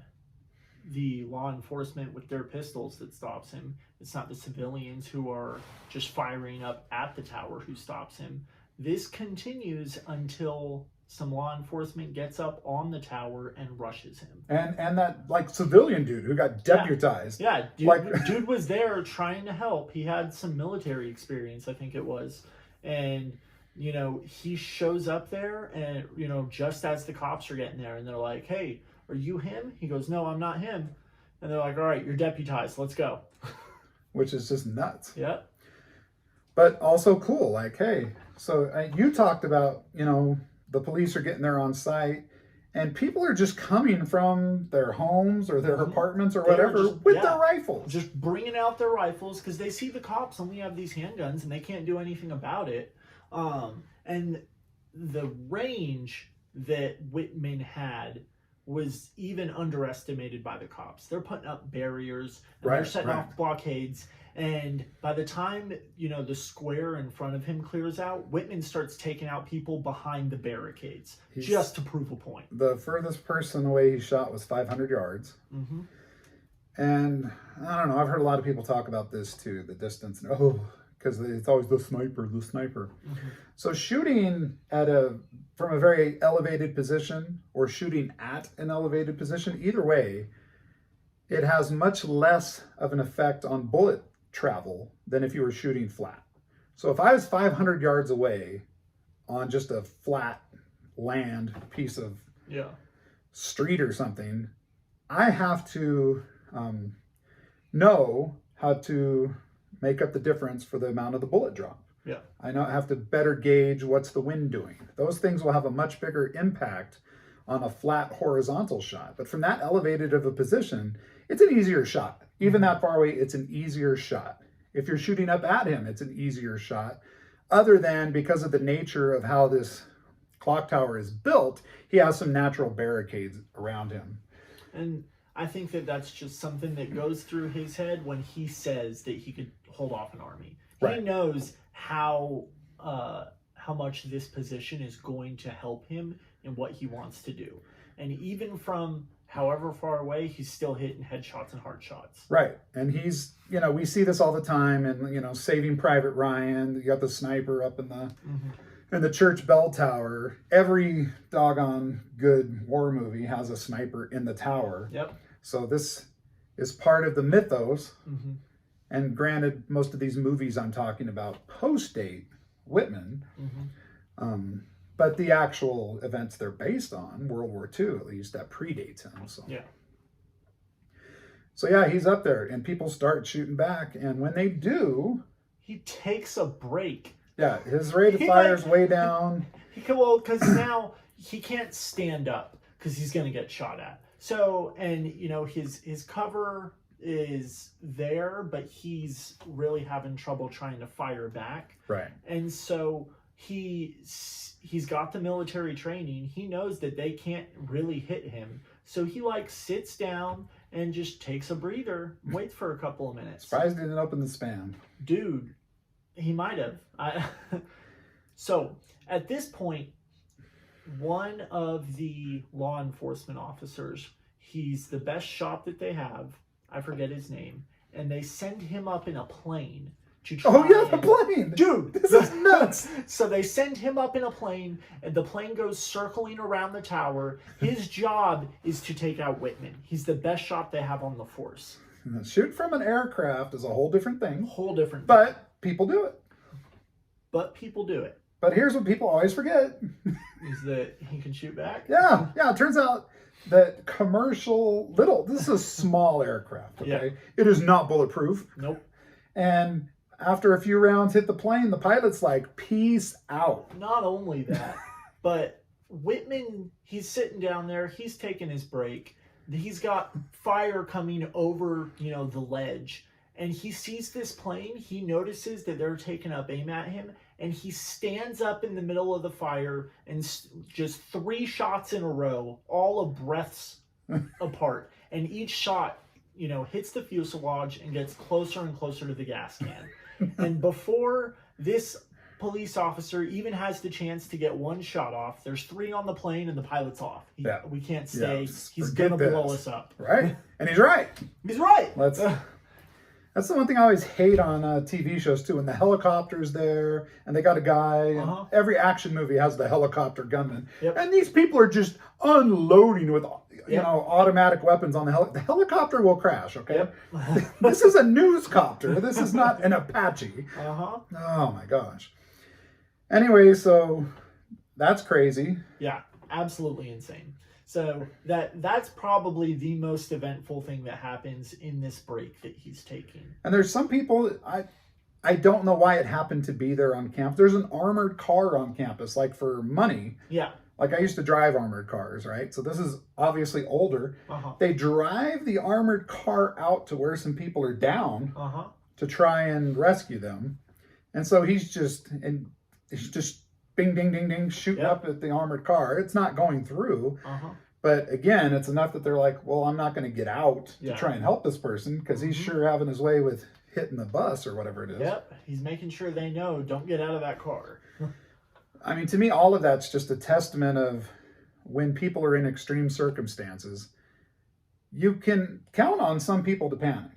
the law enforcement with their pistols that stops him. It's not the civilians who are just firing up at the tower who stops him. This continues until some law enforcement gets up on the tower and rushes him. And that like civilian dude who got deputized. Yeah, dude was there trying to help. He had some military experience, I think it was. And, you know, he shows up there and, you know, just as the cops are getting there and they're like, hey, are you him? He goes, no, I'm not him. And they're like, all right, you're deputized. Let's go. Which is just nuts. Yeah. But also cool. Like, hey, so you talked about, you know, the police are getting there on site and people are just coming from their homes or their apartments or whatever with their rifles. Just bringing out their rifles because they see the cops only have these handguns and they can't do anything about it. And the range that Whitman had was even underestimated by the cops. They're putting up barriers and they're setting off blockades. And by the time, you know, the square in front of him clears out, Whitman starts taking out people behind the barricades just to prove a point. The furthest person away he shot was 500 yards. Mm-hmm. And I don't know, I've heard a lot of people talk about this too, the distance. Because it's always the sniper. Mm-hmm. So shooting from a very elevated position or shooting at an elevated position, either way, it has much less of an effect on bullet travel than if you were shooting flat. So if I was 500 yards away on just a flat land piece of street or something, I have to know how to make up the difference for the amount of the bullet drop. Yeah. I have to better gauge what's the wind doing. Those things will have a much bigger impact on a flat horizontal shot. But from that elevated of a position, it's an easier shot. Even that far away, it's an easier shot. If you're shooting up at him, it's an easier shot. Other than because of the nature of how this clock tower is built, he has some natural barricades around him. And I think that that's just something that goes through his head when he says that he could hold off an army. He knows how much this position is going to help him in what he wants to do. And even from however far away, he's still hitting headshots and hard shots. Right. And he's, you know, we see this all the time in, you know, Saving Private Ryan. You got the sniper up in the church bell tower. Every doggone good war movie has a sniper in the tower. Yep. So this is part of the mythos. And granted, most of these movies I'm talking about post-date Whitman. But the actual events they're based on, World War II at least, that predates him. So yeah, he's up there and people start shooting back. And when they do, he takes a break. Yeah, his rate of fire is way down. Because now he can't stand up because he's going to get shot at. So, and you know, his cover is there, but he's really having trouble trying to fire back. Right. And so he's got the military training. He knows that they can't really hit him. So he like sits down and just takes a breather, waits for a couple of minutes. Surprised he didn't open the spam. Dude, he might have. So at this point, one of the law enforcement officers, he's the best shot that they have. I forget his name. And they send him up in a plane. The plane! Dude! This is nuts! So they send him up in a plane, and the plane goes circling around the tower. His job is to take out Whitman. He's the best shot they have on the force. Shoot from an aircraft is a whole different thing. But people do it. But here's what people always forget. Is that he can shoot back? Yeah, it turns out that this is a small aircraft, okay? It is not bulletproof. Nope. And after a few rounds hit the plane, the pilot's like, peace out. Not only that, but Whitman, he's sitting down there, he's taking his break. He's got fire coming over, you know, the ledge. And he sees this plane, he notices that they're taking up aim at him, and he stands up in the middle of the fire and just 3 shots in a row, all of breaths apart. And each shot, you know, hits the fuselage and gets closer and closer to the gas can. And before this police officer even has the chance to get one shot off, there's 3 on the plane and the pilot's off. We can't stay. He's going to blow us up. Right? And he's right. He's right. That's the one thing I always hate on TV shows too. When the helicopter's there and they got a guy, and every action movie has the helicopter gunman, and these people are just unloading with automatic weapons on the helicopter will crash. Okay, this is a newscopter. This is not an Apache. Oh my gosh. Anyway, so that's crazy. Yeah, absolutely insane. So that's probably the most eventful thing that happens in this break that he's taking. And there's some people, I don't know why it happened to be there on campus. There's an armored car on campus, like for money. Yeah. Like I used to drive armored cars, right? So this is obviously older. They drive the armored car out to where some people are down to try and rescue them. And so he's just bing, ding, ding, ding, shooting up at the armored car. It's not going through. But again, it's enough that they're like, well, I'm not going to get out to try and help this person because he's sure having his way with hitting the bus or whatever it is. Yep. He's making sure they know, don't get out of that car. I mean, to me, all of that's just a testament of when people are in extreme circumstances, you can count on some people to panic.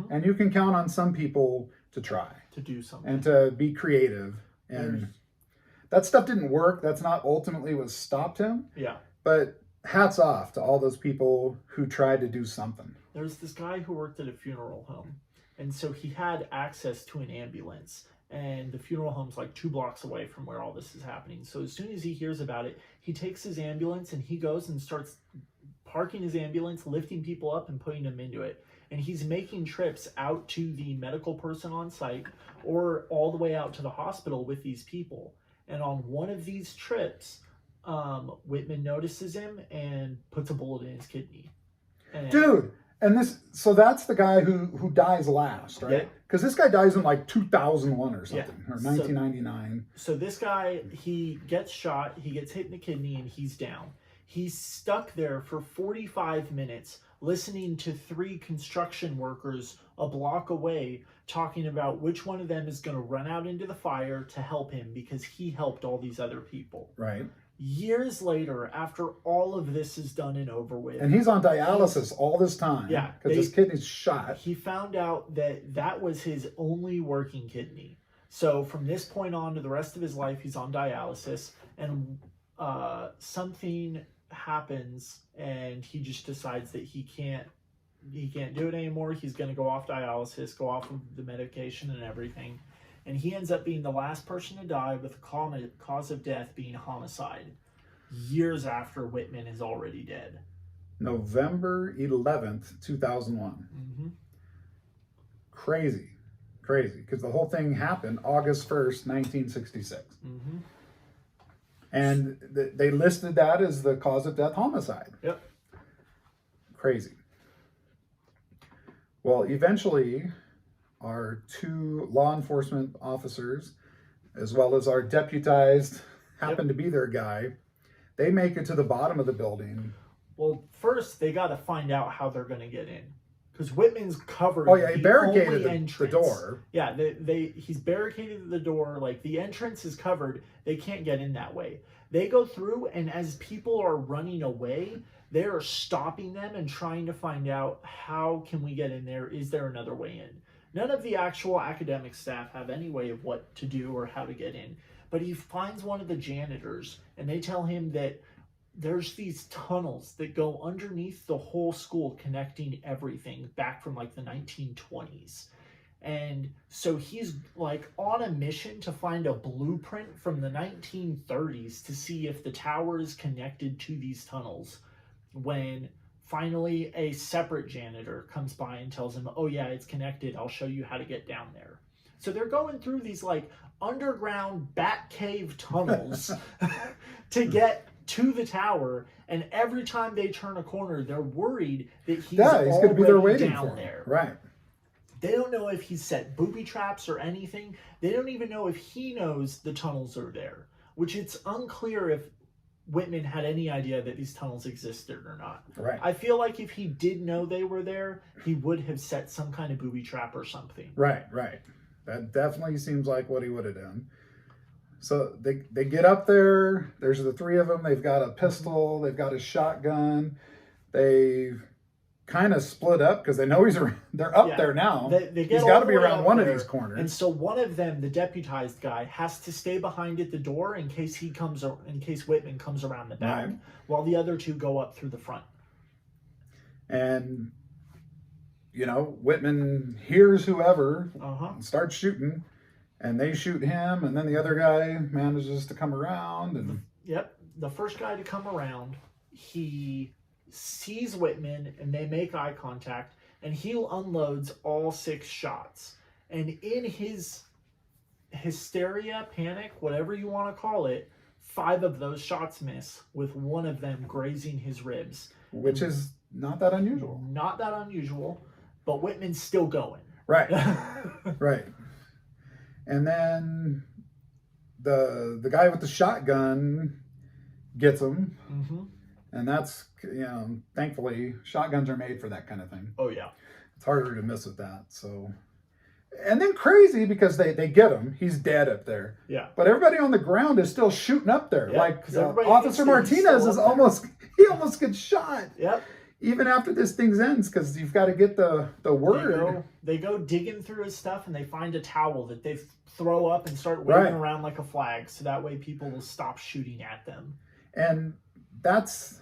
And you can count on some people to try. To do something. And to be creative. And that stuff didn't work. That's not ultimately what stopped him. Yeah. But hats off to all those people who tried to do something. There's this guy who worked at a funeral home. And so he had access to an ambulance. And the funeral home's like 2 blocks away from where all this is happening. So as soon as he hears about it, he takes his ambulance and he goes and starts parking his ambulance, lifting people up and putting them into it. And he's making trips out to the medical person on site or all the way out to the hospital with these people. And on one of these trips, Whitman notices him and puts a bullet in his kidney. Dude, and so that's the guy who dies last, right? Because this guy dies in like 2001 or something, or 1999. So this guy, he gets shot, he gets hit in the kidney, and he's down. He's stuck there for 45 minutes listening to 3 construction workers a block away talking about which one of them is going to run out into the fire to help him because he helped all these other people. Right. Years later, after all of this is done and over with. And he's on dialysis all this time. Yeah. Because his kidney's shot. He found out that was his only working kidney. So from this point on to the rest of his life, he's on dialysis. And something happens and he just decides that he can't do it anymore. He's going to go off dialysis, go off of the medication and everything. And he ends up being the last person to die with the cause of death being homicide, years after Whitman is already dead. November 11th, 2001. Crazy. Because the whole thing happened August 1st, 1966. And they listed that as the cause of death, homicide. Yep. Crazy. Well, eventually, our 2 law enforcement officers, as well as our deputized, happened to be their guy, they make it to the bottom of the building. Well, first, they got to find out how they're going to get in. Because Whitman's covered. Oh, yeah, he barricaded the door. Yeah, he's barricaded the door. Like, the entrance is covered. They can't get in that way. They go through, and as people are running away, they are stopping them and trying to find out, how can we get in there? Is there another way in? None of the actual academic staff have any way of what to do or how to get in. But he finds one of the janitors, and they tell him that there's these tunnels that go underneath the whole school connecting everything back from like the 1920s. And so he's like on a mission to find a blueprint from the 1930s to see if the tower is connected to these tunnels, when finally a separate janitor comes by and tells him, oh yeah, it's connected. I'll show you how to get down there. So they're going through these like underground bat cave tunnels to get to the tower, and every time they turn a corner, they're worried that he's going to be there waiting down for him. there. Right. They don't know if he's set booby traps or anything. They don't even know if he knows the tunnels are there, which it's unclear if Whitman had any idea that these tunnels existed or not. Right. I feel like if he did know they were there, he would have set some kind of booby trap or something. Right. That definitely seems like what he would have done. So they get up there. There's the 3 of them. They've got a pistol. They've got a shotgun. They kind of split up because they know they're up there now. They he's got to be around one of these corners. And so one of them, the deputized guy, has to stay behind at the door in case Whitman comes around the back, Right. while the other two go up through the front. And Whitman hears whoever and starts shooting, and they shoot him, and then the other guy manages to come around. And Yep, the first guy to come around, he sees Whitman, and they make eye contact, and he unloads all 6 shots. And in his hysteria, panic, whatever you want to call it, 5 of those shots miss, with one of them grazing his ribs. Which is not that unusual. Not that unusual, but Whitman's still going. Right. Right. And then the guy with the shotgun gets him. Mm-hmm. And that's, thankfully, shotguns are made for that kind of thing. Oh, yeah. It's harder to miss with that. So, and then crazy because they get him. He's dead up there. Yeah. But everybody on the ground is still shooting up there. Yep, Like thinks Officer that he's Martinez still is up there. he almost gets shot. Yep. Even after this thing ends, because you've got to get the word. They go digging through his stuff, and they find a towel that they throw up and start waving around like a flag, so that way people will stop shooting at them. And that's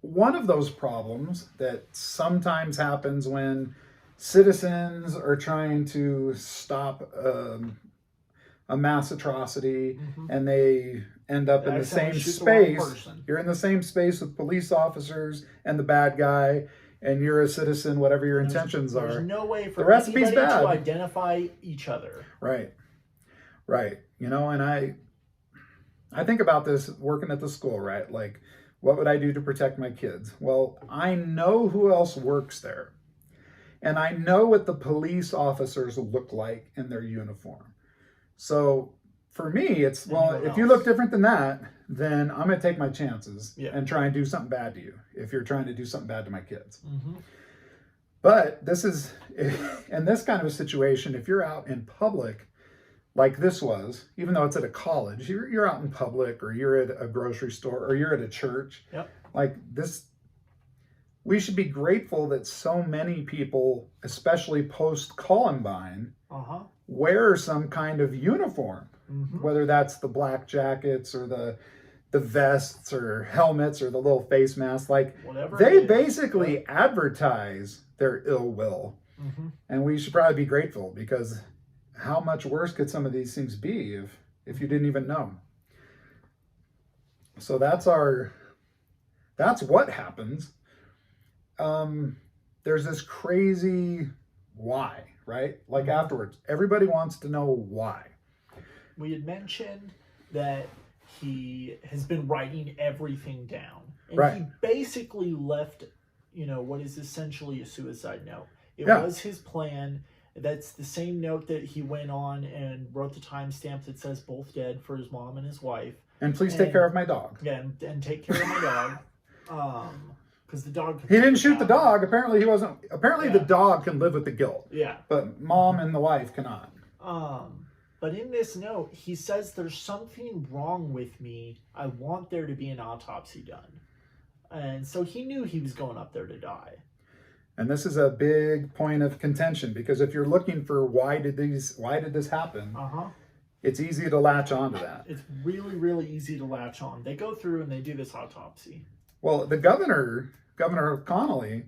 one of those problems that sometimes happens when citizens are trying to stop a mass atrocity, and they end up in the same space. You're in the same space with police officers and the bad guy, and you're a citizen, whatever your intentions are. There's no way for the recipe's anybody bad. to identify each other. Right. And I think about this working at the school, right? Like, what would I do to protect my kids? Well, I know who else works there. And I know what the police officers look like in their uniform. So for me, it's, if you look different than that, then I'm going to take my chances and try and do something bad to you if you're trying to do something bad to my kids. Mm-hmm. But this is, in this kind of a situation, if you're out in public, like this was, even though it's at a college, you're out in public, or you're at a grocery store, or you're at a church. Yep. Like this, we should be grateful that so many people, especially post-Columbine, wear some kind of uniform, whether that's the black jackets or the vests or helmets or the little face masks. Like, whatever they basically advertise their ill will. And we should probably be grateful, because how much worse could some of these things be if you didn't even know? So that's what happens. There's this crazy why, right? Like afterwards, everybody wants to know why. We had mentioned that he has been writing everything down. And he basically left, what is essentially a suicide note. It was his plan. That's the same note that he went on and wrote the timestamp that says both dead for his mom and his wife. And please take care of my dog. Yeah, and take care of my dog. Because the dog... He didn't shoot the dog. Apparently he wasn't... Apparently the dog can live with the guilt. Yeah. But mom and the wife cannot. But in this note, he says, there's something wrong with me. I want there to be an autopsy done. And so he knew he was going up there to die. And this is a big point of contention, because if you're looking for why did this happen, it's easy to latch on to that. It's really, really easy to latch on. They go through and they do this autopsy. Well, the Governor Connolly,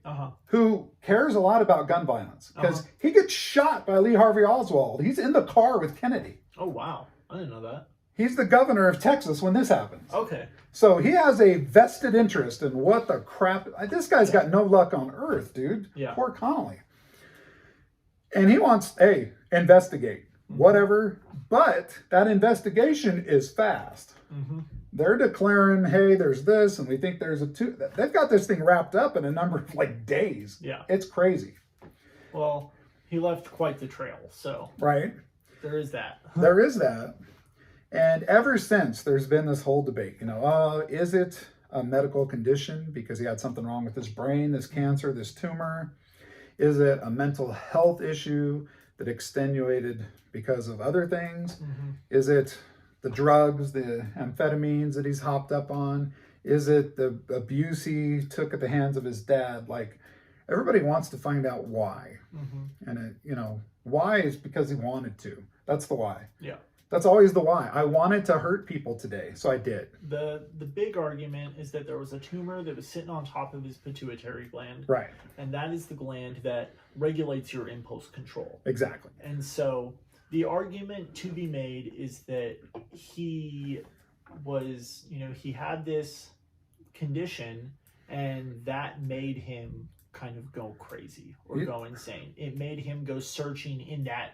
who cares a lot about gun violence, because he gets shot by Lee Harvey Oswald. He's in the car with Kennedy. Oh, wow. I didn't know that. He's the governor of Texas when this happens. Okay. So he has a vested interest in what the crap... This guy's got no luck on earth, dude. Yeah. Poor Connolly. And he wants, investigate. Whatever. But that investigation is fast. They're declaring, hey, there's this, and we think there's a two... They've got this thing wrapped up in a number of, days. Yeah. It's crazy. Well, he left quite the trail, so... Right. There is that. There is that. And ever since, there's been this whole debate, is it a medical condition because he had something wrong with his brain, this cancer, this tumor? Is it a mental health issue that extenuated because of other things? Is it the drugs, the amphetamines that he's hopped up on? Is it the abuse he took at the hands of his dad? Like, everybody wants to find out why. And, why is because he wanted to. That's the why. Yeah. That's always the why. I wanted to hurt people today, so I did. The big argument is that there was a tumor that was sitting on top of his pituitary gland. Right. And that is the gland that regulates your impulse control. Exactly. And so the argument to be made is that he was, he had this condition and that made him kind of go crazy or go insane. It made him go searching in that,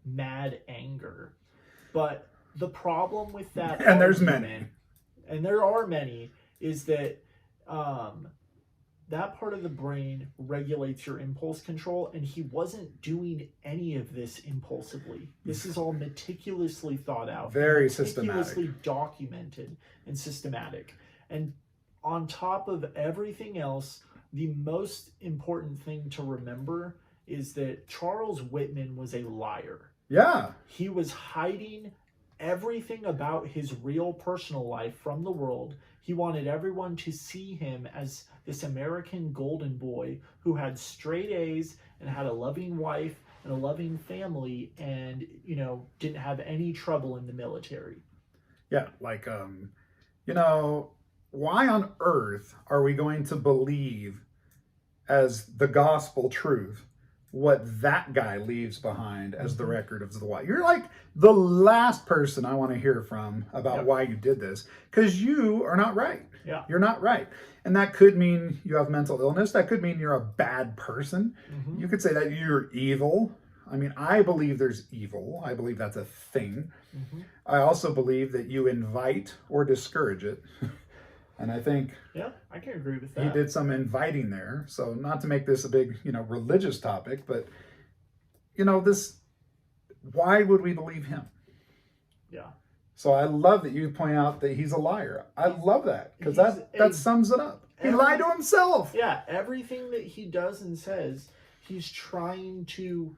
mad anger. But the problem with that and there's many, and there are many, is that that part of the brain regulates your impulse control, and he wasn't doing any of this impulsively. This is all meticulously thought out, very meticulously systematic, documented and systematic. And on top of everything else, the most important thing to remember is that Charles Whitman was a liar. Yeah. He was hiding everything about his real personal life from the world. He wanted everyone to see him as this American golden boy who had straight A's and had a loving wife and a loving family and, didn't have any trouble in the military. Yeah, like, why on earth are we going to believe as the gospel truth what that guy leaves behind as the record of the why? You're like the last person I want to hear from about why you did this, because you are not right. Yeah. You're not right. And that could mean you have mental illness. That could mean you're a bad person. You could say that you're evil. I mean, I believe there's evil. I believe that's a thing. I also believe that you invite or discourage it. And I think I can agree with that. he did some inviting there. So not to make this a big, religious topic, but, this, why would we believe him? Yeah. So I love that you point out that he's a liar. I love that because that sums it up. He lied to himself. Yeah. Everything that he does and says, he's trying to,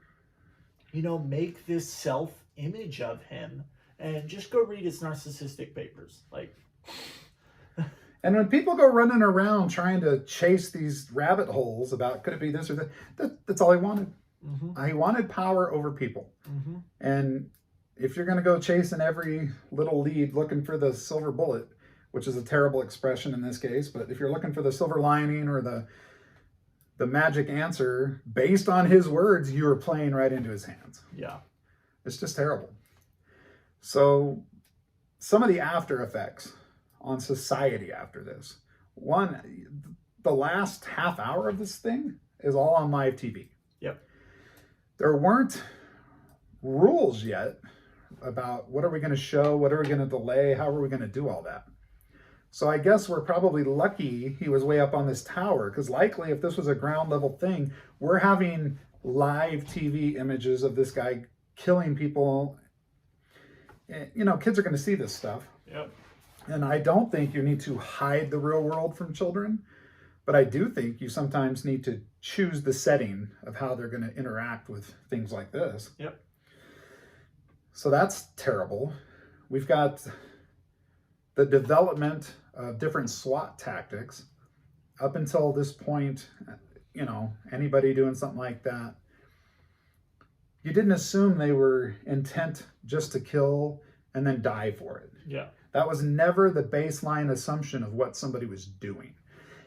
make this self-image of him. And just go read his narcissistic papers. Like... And when people go running around trying to chase these rabbit holes about could it be this or that's all he wanted. He wanted power over people. And if you're going to go chasing every little lead looking for the silver bullet, which is a terrible expression in this case, but if you're looking for the silver lining or the magic answer based on his words, you are playing right into his hands. Yeah. It's just terrible. So some of the after effects on society after this. One, the last half hour of this thing is all on live TV. Yep. There weren't rules yet about what are we going to show, what are we going to delay, how are we going to do all that. So I guess we're probably lucky he was way up on this tower, because likely if this was a ground level thing, we're having live TV images of this guy killing people. Kids are going to see this stuff. Yep. And I don't think you need to hide the real world from children, but I do think you sometimes need to choose the setting of how they're going to interact with things like this. Yep. So that's terrible. We've got the development of different SWAT tactics. Up until this point, anybody doing something like that, you didn't assume they were intent just to kill and then die for it. Yeah. That was never the baseline assumption of what somebody was doing.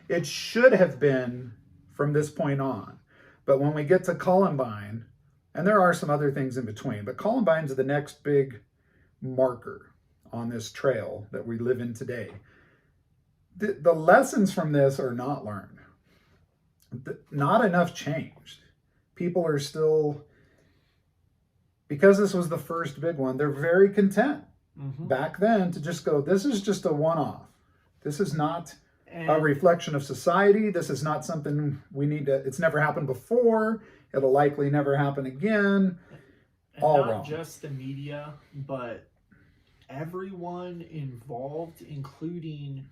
It should have been from this point on. But when we get to Columbine, and there are some other things in between, but Columbine's the next big marker on this trail that we live in today. The lessons from this are not learned. Not enough changed. People are still, because this was the first big one, they're very content. Back then to just go, this is just a one-off. This is not a reflection of society. This is not something we need to, it's never happened before. It'll likely never happen again. And all not wrong. Just the media, but everyone involved, including,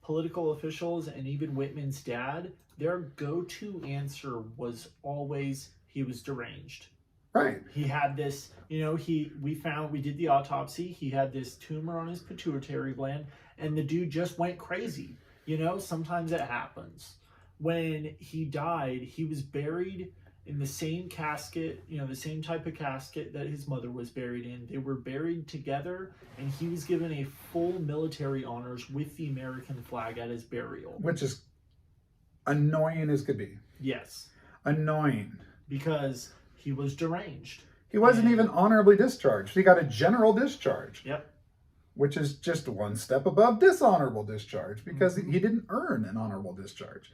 political officials and even Whitman's dad, their go-to answer was always he was deranged. Right. He had this, we did the autopsy. He had this tumor on his pituitary gland, and the dude just went crazy. You know, sometimes it happens. When he died, he was buried in the same casket, you know, the same type of casket that his mother was buried in. They were buried together, and he was given a full military honors with the American flag at his burial. Which is annoying as could be. Yes. Annoying. Because he was deranged. He wasn't even honorably discharged. He got a general discharge. Yep. Which is just one step above dishonorable discharge, because he didn't earn an honorable discharge.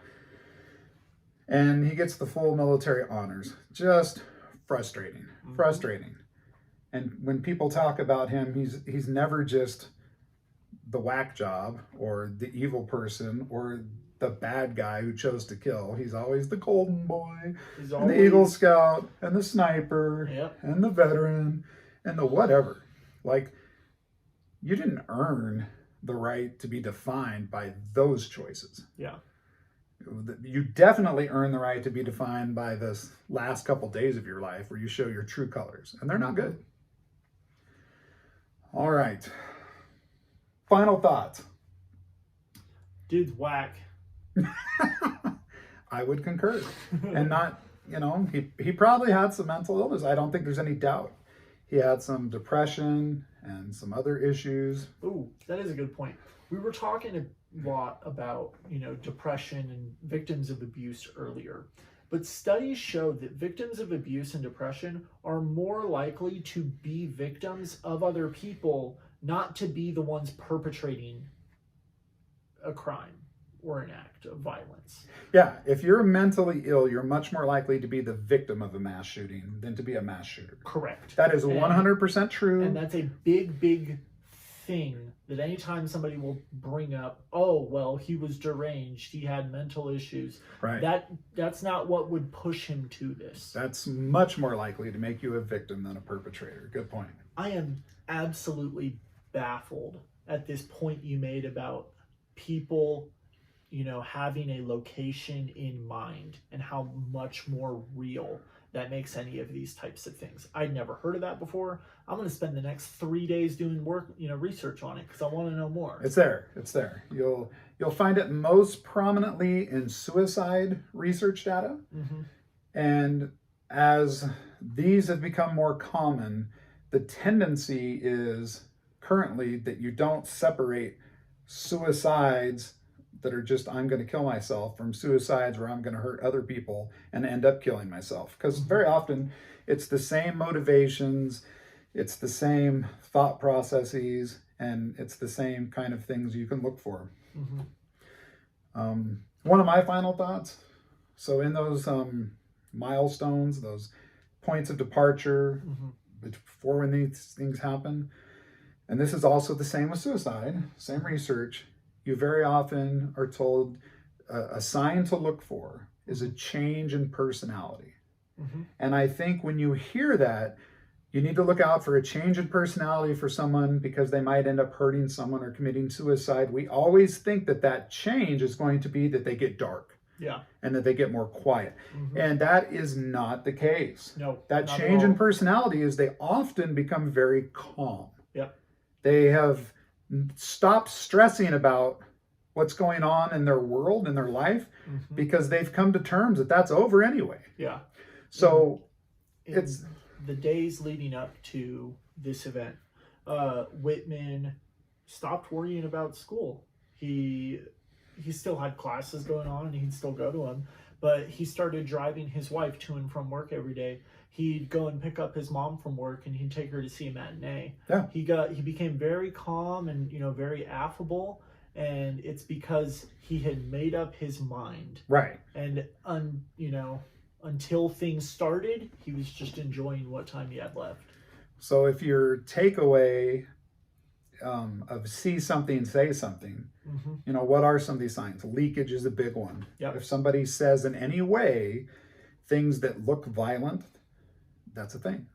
And he gets the full military honors. Just frustrating. Frustrating. And when people talk about him, he's never just the whack job or the evil person or the bad guy who chose to kill. He's always the golden boy, and the Eagle Scout, and the sniper, and the veteran, and the whatever. Like, you didn't earn the right to be defined by those choices. Yeah. You definitely earn the right to be defined by this last couple days of your life where you show your true colors, and they're not good. All right. Final thoughts. Dude's whack. I would concur. And not, you know, he probably had some mental illness. I don't think there's any doubt. He had some depression and some other issues. Ooh, that is a good point. We were talking a lot about, you know, depression and victims of abuse earlier. But studies show that victims of abuse and depression are more likely to be victims of other people, not to be the ones perpetrating a crime or an act of violence. Yeah, if you're mentally ill, you're much more likely to be the victim of a mass shooting than to be a mass shooter. Correct. That is 100% true. And that's a big, big thing that anytime somebody will bring up, oh, well, he was deranged, he had mental issues. Right. That's not what would push him to this. That's much more likely to make you a victim than a perpetrator. Good point. I am absolutely baffled at this point you made about people, you know, having a location in mind and how much more real that makes any of these types of things. I'd never heard of that before. I'm going to spend the next 3 days doing work, you know, research on it because I want to know more. It's there. It's there. You'll find it most prominently in suicide research data. And as these have become more common, the tendency is currently that you don't separate suicides that are just, I'm going to kill myself, from suicides where I'm going to hurt other people and end up killing myself. Because very often it's the same motivations, it's the same thought processes, and it's the same kind of things you can look for. One of my final thoughts, so in those milestones, those points of departure before when these things happen, and this is also the same with suicide, same research, you very often are told a sign to look for is a change in personality. And I think when you hear that, you need to look out for a change in personality for someone because they might end up hurting someone or committing suicide. We always think that that change is going to be that they get dark. And that they get more quiet. And that is not the case. No. That change in personality is they often become very calm. Yep. They have stopped stressing about what's going on in their world, in their life, because they've come to terms that that's over anyway. Yeah. So it's the days leading up to this event. Whitman stopped worrying about school. He still had classes going on and he'd still go to them, but he started driving his wife to and from work every day. He'd go and pick up his mom from work and he'd take her to see a matinee. Yeah. He became very calm and, you know, very affable, and it's because he had made up his mind. Right. And you know, until things started, he was just enjoying what time he had left. So if your takeaway of see something, say something, you know, what are some of these signs? Leakage is a big one. Yep. If somebody says in any way things that look violent, that's a thing.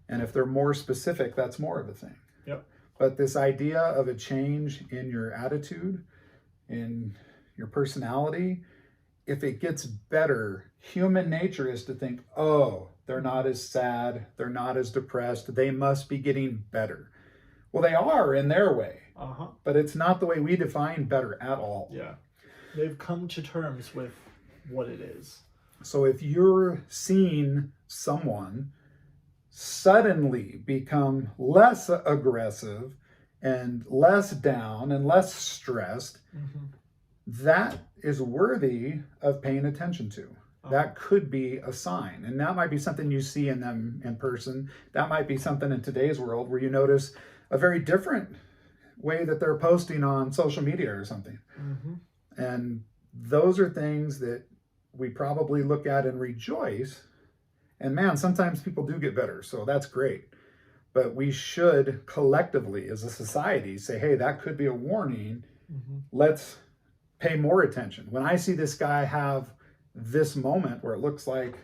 And if they're more specific, that's more of a thing. Yep. But this idea of a change in your attitude, in your personality, if it gets better, human nature is to think, oh, they're not as sad, they're not as depressed, they must be getting better. Well, they are in their way. but it's not the way we define better at all. Yeah. They've come to terms with what it is. So if you're seeing someone suddenly become less aggressive and less down and less stressed, that is worthy of paying attention to. That could be a sign. And that might be something you see in them in person. That might be something in today's world where you notice a very different way that they're posting on social media or something. And those are things that we probably look at and rejoice. And man, sometimes people do get better, so that's great. But we should collectively, as a society, say, hey, that could be a warning. Let's pay more attention. When I see this guy have this moment where it looks like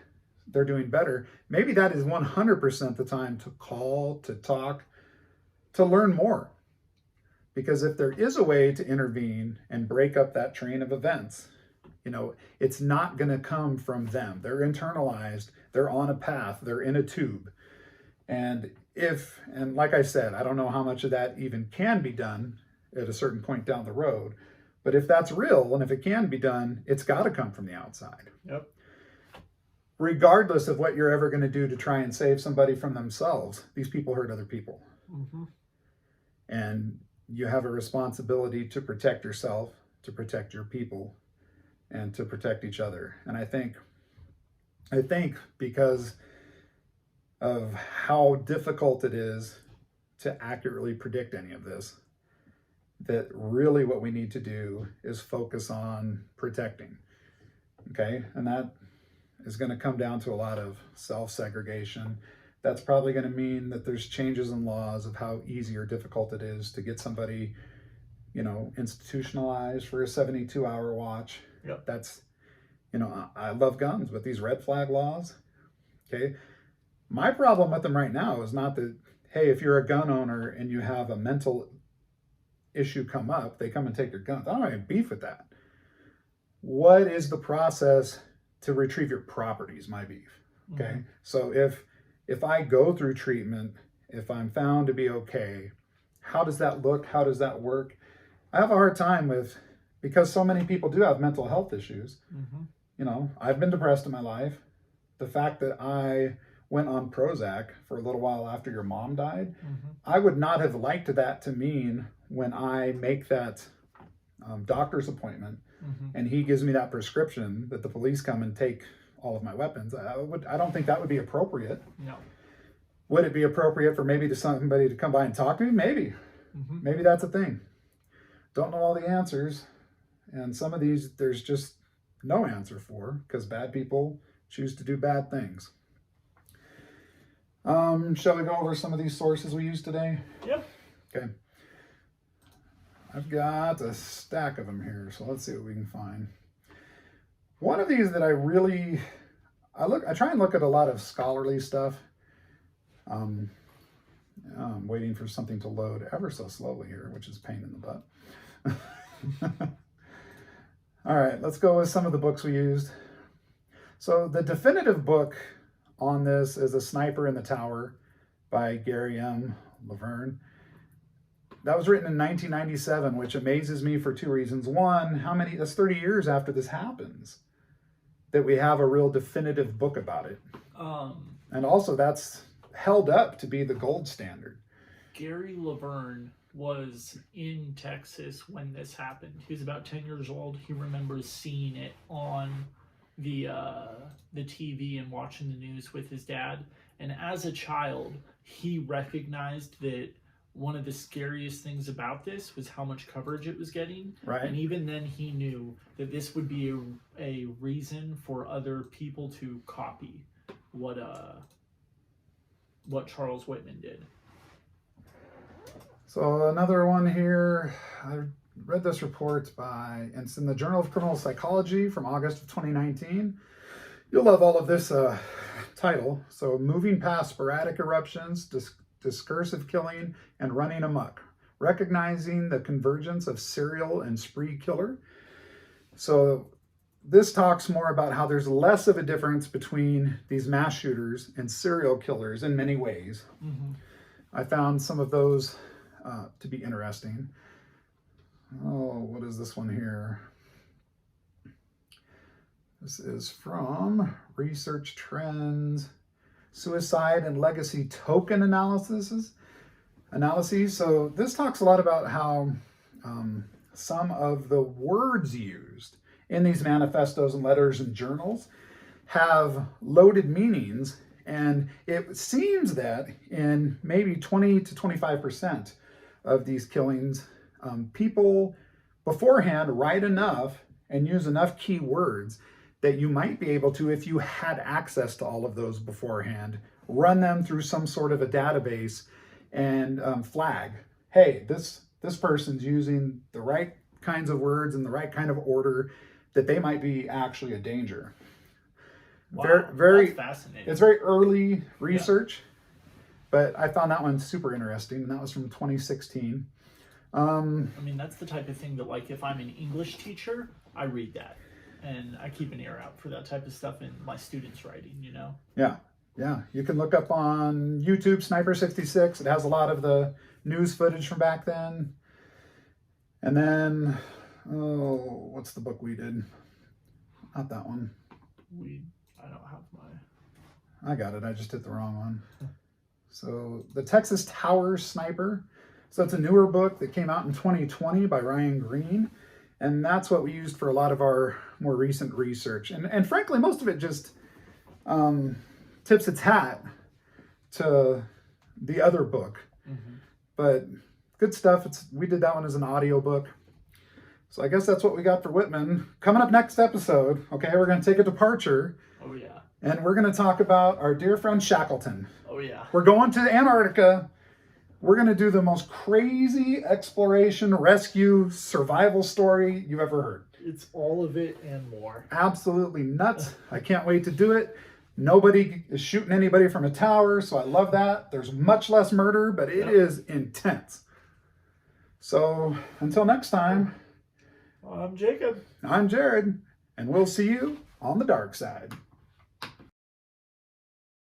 they're doing better, maybe that is 100% the time to call, to talk, to learn more. Because if there is a way to intervene and break up that train of events, you know, it's not going to come from them. They're internalized, they're on a path, they're in a tube. And like I said, I don't know how much of that even can be done at a certain point down the road. But if that's real, and if it can be done, it's got to come from the outside. Yep. Regardless of what you're ever going to do to try and save somebody from themselves, these people hurt other people. And you have a responsibility to protect yourself, to protect your people, and to protect each other. And I think because of how difficult it is to accurately predict any of this, that really what we need to do is focus on protecting, okay? And that is going to come down to a lot of self-segregation. That's probably going to mean that there's changes in laws of how easy or difficult it is to get somebody, you know, institutionalized for a 72-hour watch. Yep. That's, you know, I love guns, but these red flag laws, okay? My problem with them right now is not that, hey, if you're a gun owner and you have a mental issue come up, they come and take your guns. I don't have any beef with that. What is the process to retrieve your property is my beef. Okay. So if I go through treatment, if I'm found to be okay, how does that look? How does that work? I have a hard time with, because so many people do have mental health issues. You know, I've been depressed in my life. The fact that I went on Prozac for a little while after your mom died, I would not have liked that to mean when I make that doctor's appointment and he gives me that prescription that the police come and take all of my weapons. I don't think that would be appropriate. No. Would it be appropriate for maybe somebody to come by and talk to me? Maybe. Maybe that's a thing. Don't know all the answers. And some of these, there's just no answer for, because bad people choose to do bad things. Shall we go over some of these sources we used today? Yep. Okay. I've got a stack of them here, so let's see what we can find. One of these that I try and look at a lot of scholarly stuff. I'm waiting for something to load ever so slowly here, which is a pain in the butt. All right, let's go with some of the books we used. So the definitive book on this is A Sniper in the Tower by Gary M. Laverne. That was written in 1997, which amazes me for two reasons. One, that's 30 years after this happens that we have a real definitive book about it. And also that's held up to be the gold standard. Gary Laverne was in Texas when this happened. He was about 10 years old. He remembers seeing it on the TV and watching the news with his dad. And as a child, he recognized that one of the scariest things about this was how much coverage it was getting. Right. And even then he knew that this would be a reason for other people to copy what Charles Whitman did. So another one here, I read this report and it's in the Journal of Criminal Psychology from August of 2019. You'll love all of this title. So moving past sporadic eruptions, discursive killing, and running amok, recognizing the convergence of serial and spree killer. So this talks more about how there's less of a difference between these mass shooters and serial killers in many ways. I found some of those to be interesting. Oh, what is this one here? This is from Research Trends, Suicide and Legacy Token Analyses. So this talks a lot about how some of the words used in these manifestos and letters and journals have loaded meanings, and it seems that in maybe 20 to 25% of these killings, people beforehand write enough and use enough key words that you might be able to, if you had access to all of those beforehand, run them through some sort of a database and flag, hey, this person's using the right kinds of words in the right kind of order, that they might be actually a danger. Wow, very that's fascinating. It's very early research, but I found that one super interesting, and that was from 2016. I mean, that's the type of thing that, like, if I'm an English teacher, I read that, and I keep an ear out for that type of stuff in my students' writing, you know? Yeah, you can look up on YouTube, Sniper 66. It has a lot of the news footage from back then. And then, oh, what's the book we did? Not that one. I don't have my... I got it. I just hit the wrong one. So, The Texas Towers Sniper. So, it's a newer book that came out in 2020 by Ryan Green. And that's what we used for a lot of our more recent research. And frankly, most of it just tips its hat to the other book. Mm-hmm. But good stuff. We did that one as an audiobook. So I guess that's what we got for Whitman. Coming up next episode, okay, we're going to take a departure. Oh, yeah. And we're going to talk about our dear friend Shackleton. Oh, yeah. We're going to Antarctica. We're going to do the most crazy exploration, rescue, survival story you've ever heard. It's all of it and more. Absolutely nuts. I can't wait to do it. Nobody is shooting anybody from a tower, so I love that. There's much less murder, but it is intense. So until next time, I'm Jacob. I'm Jared, and we'll see you on the dark side.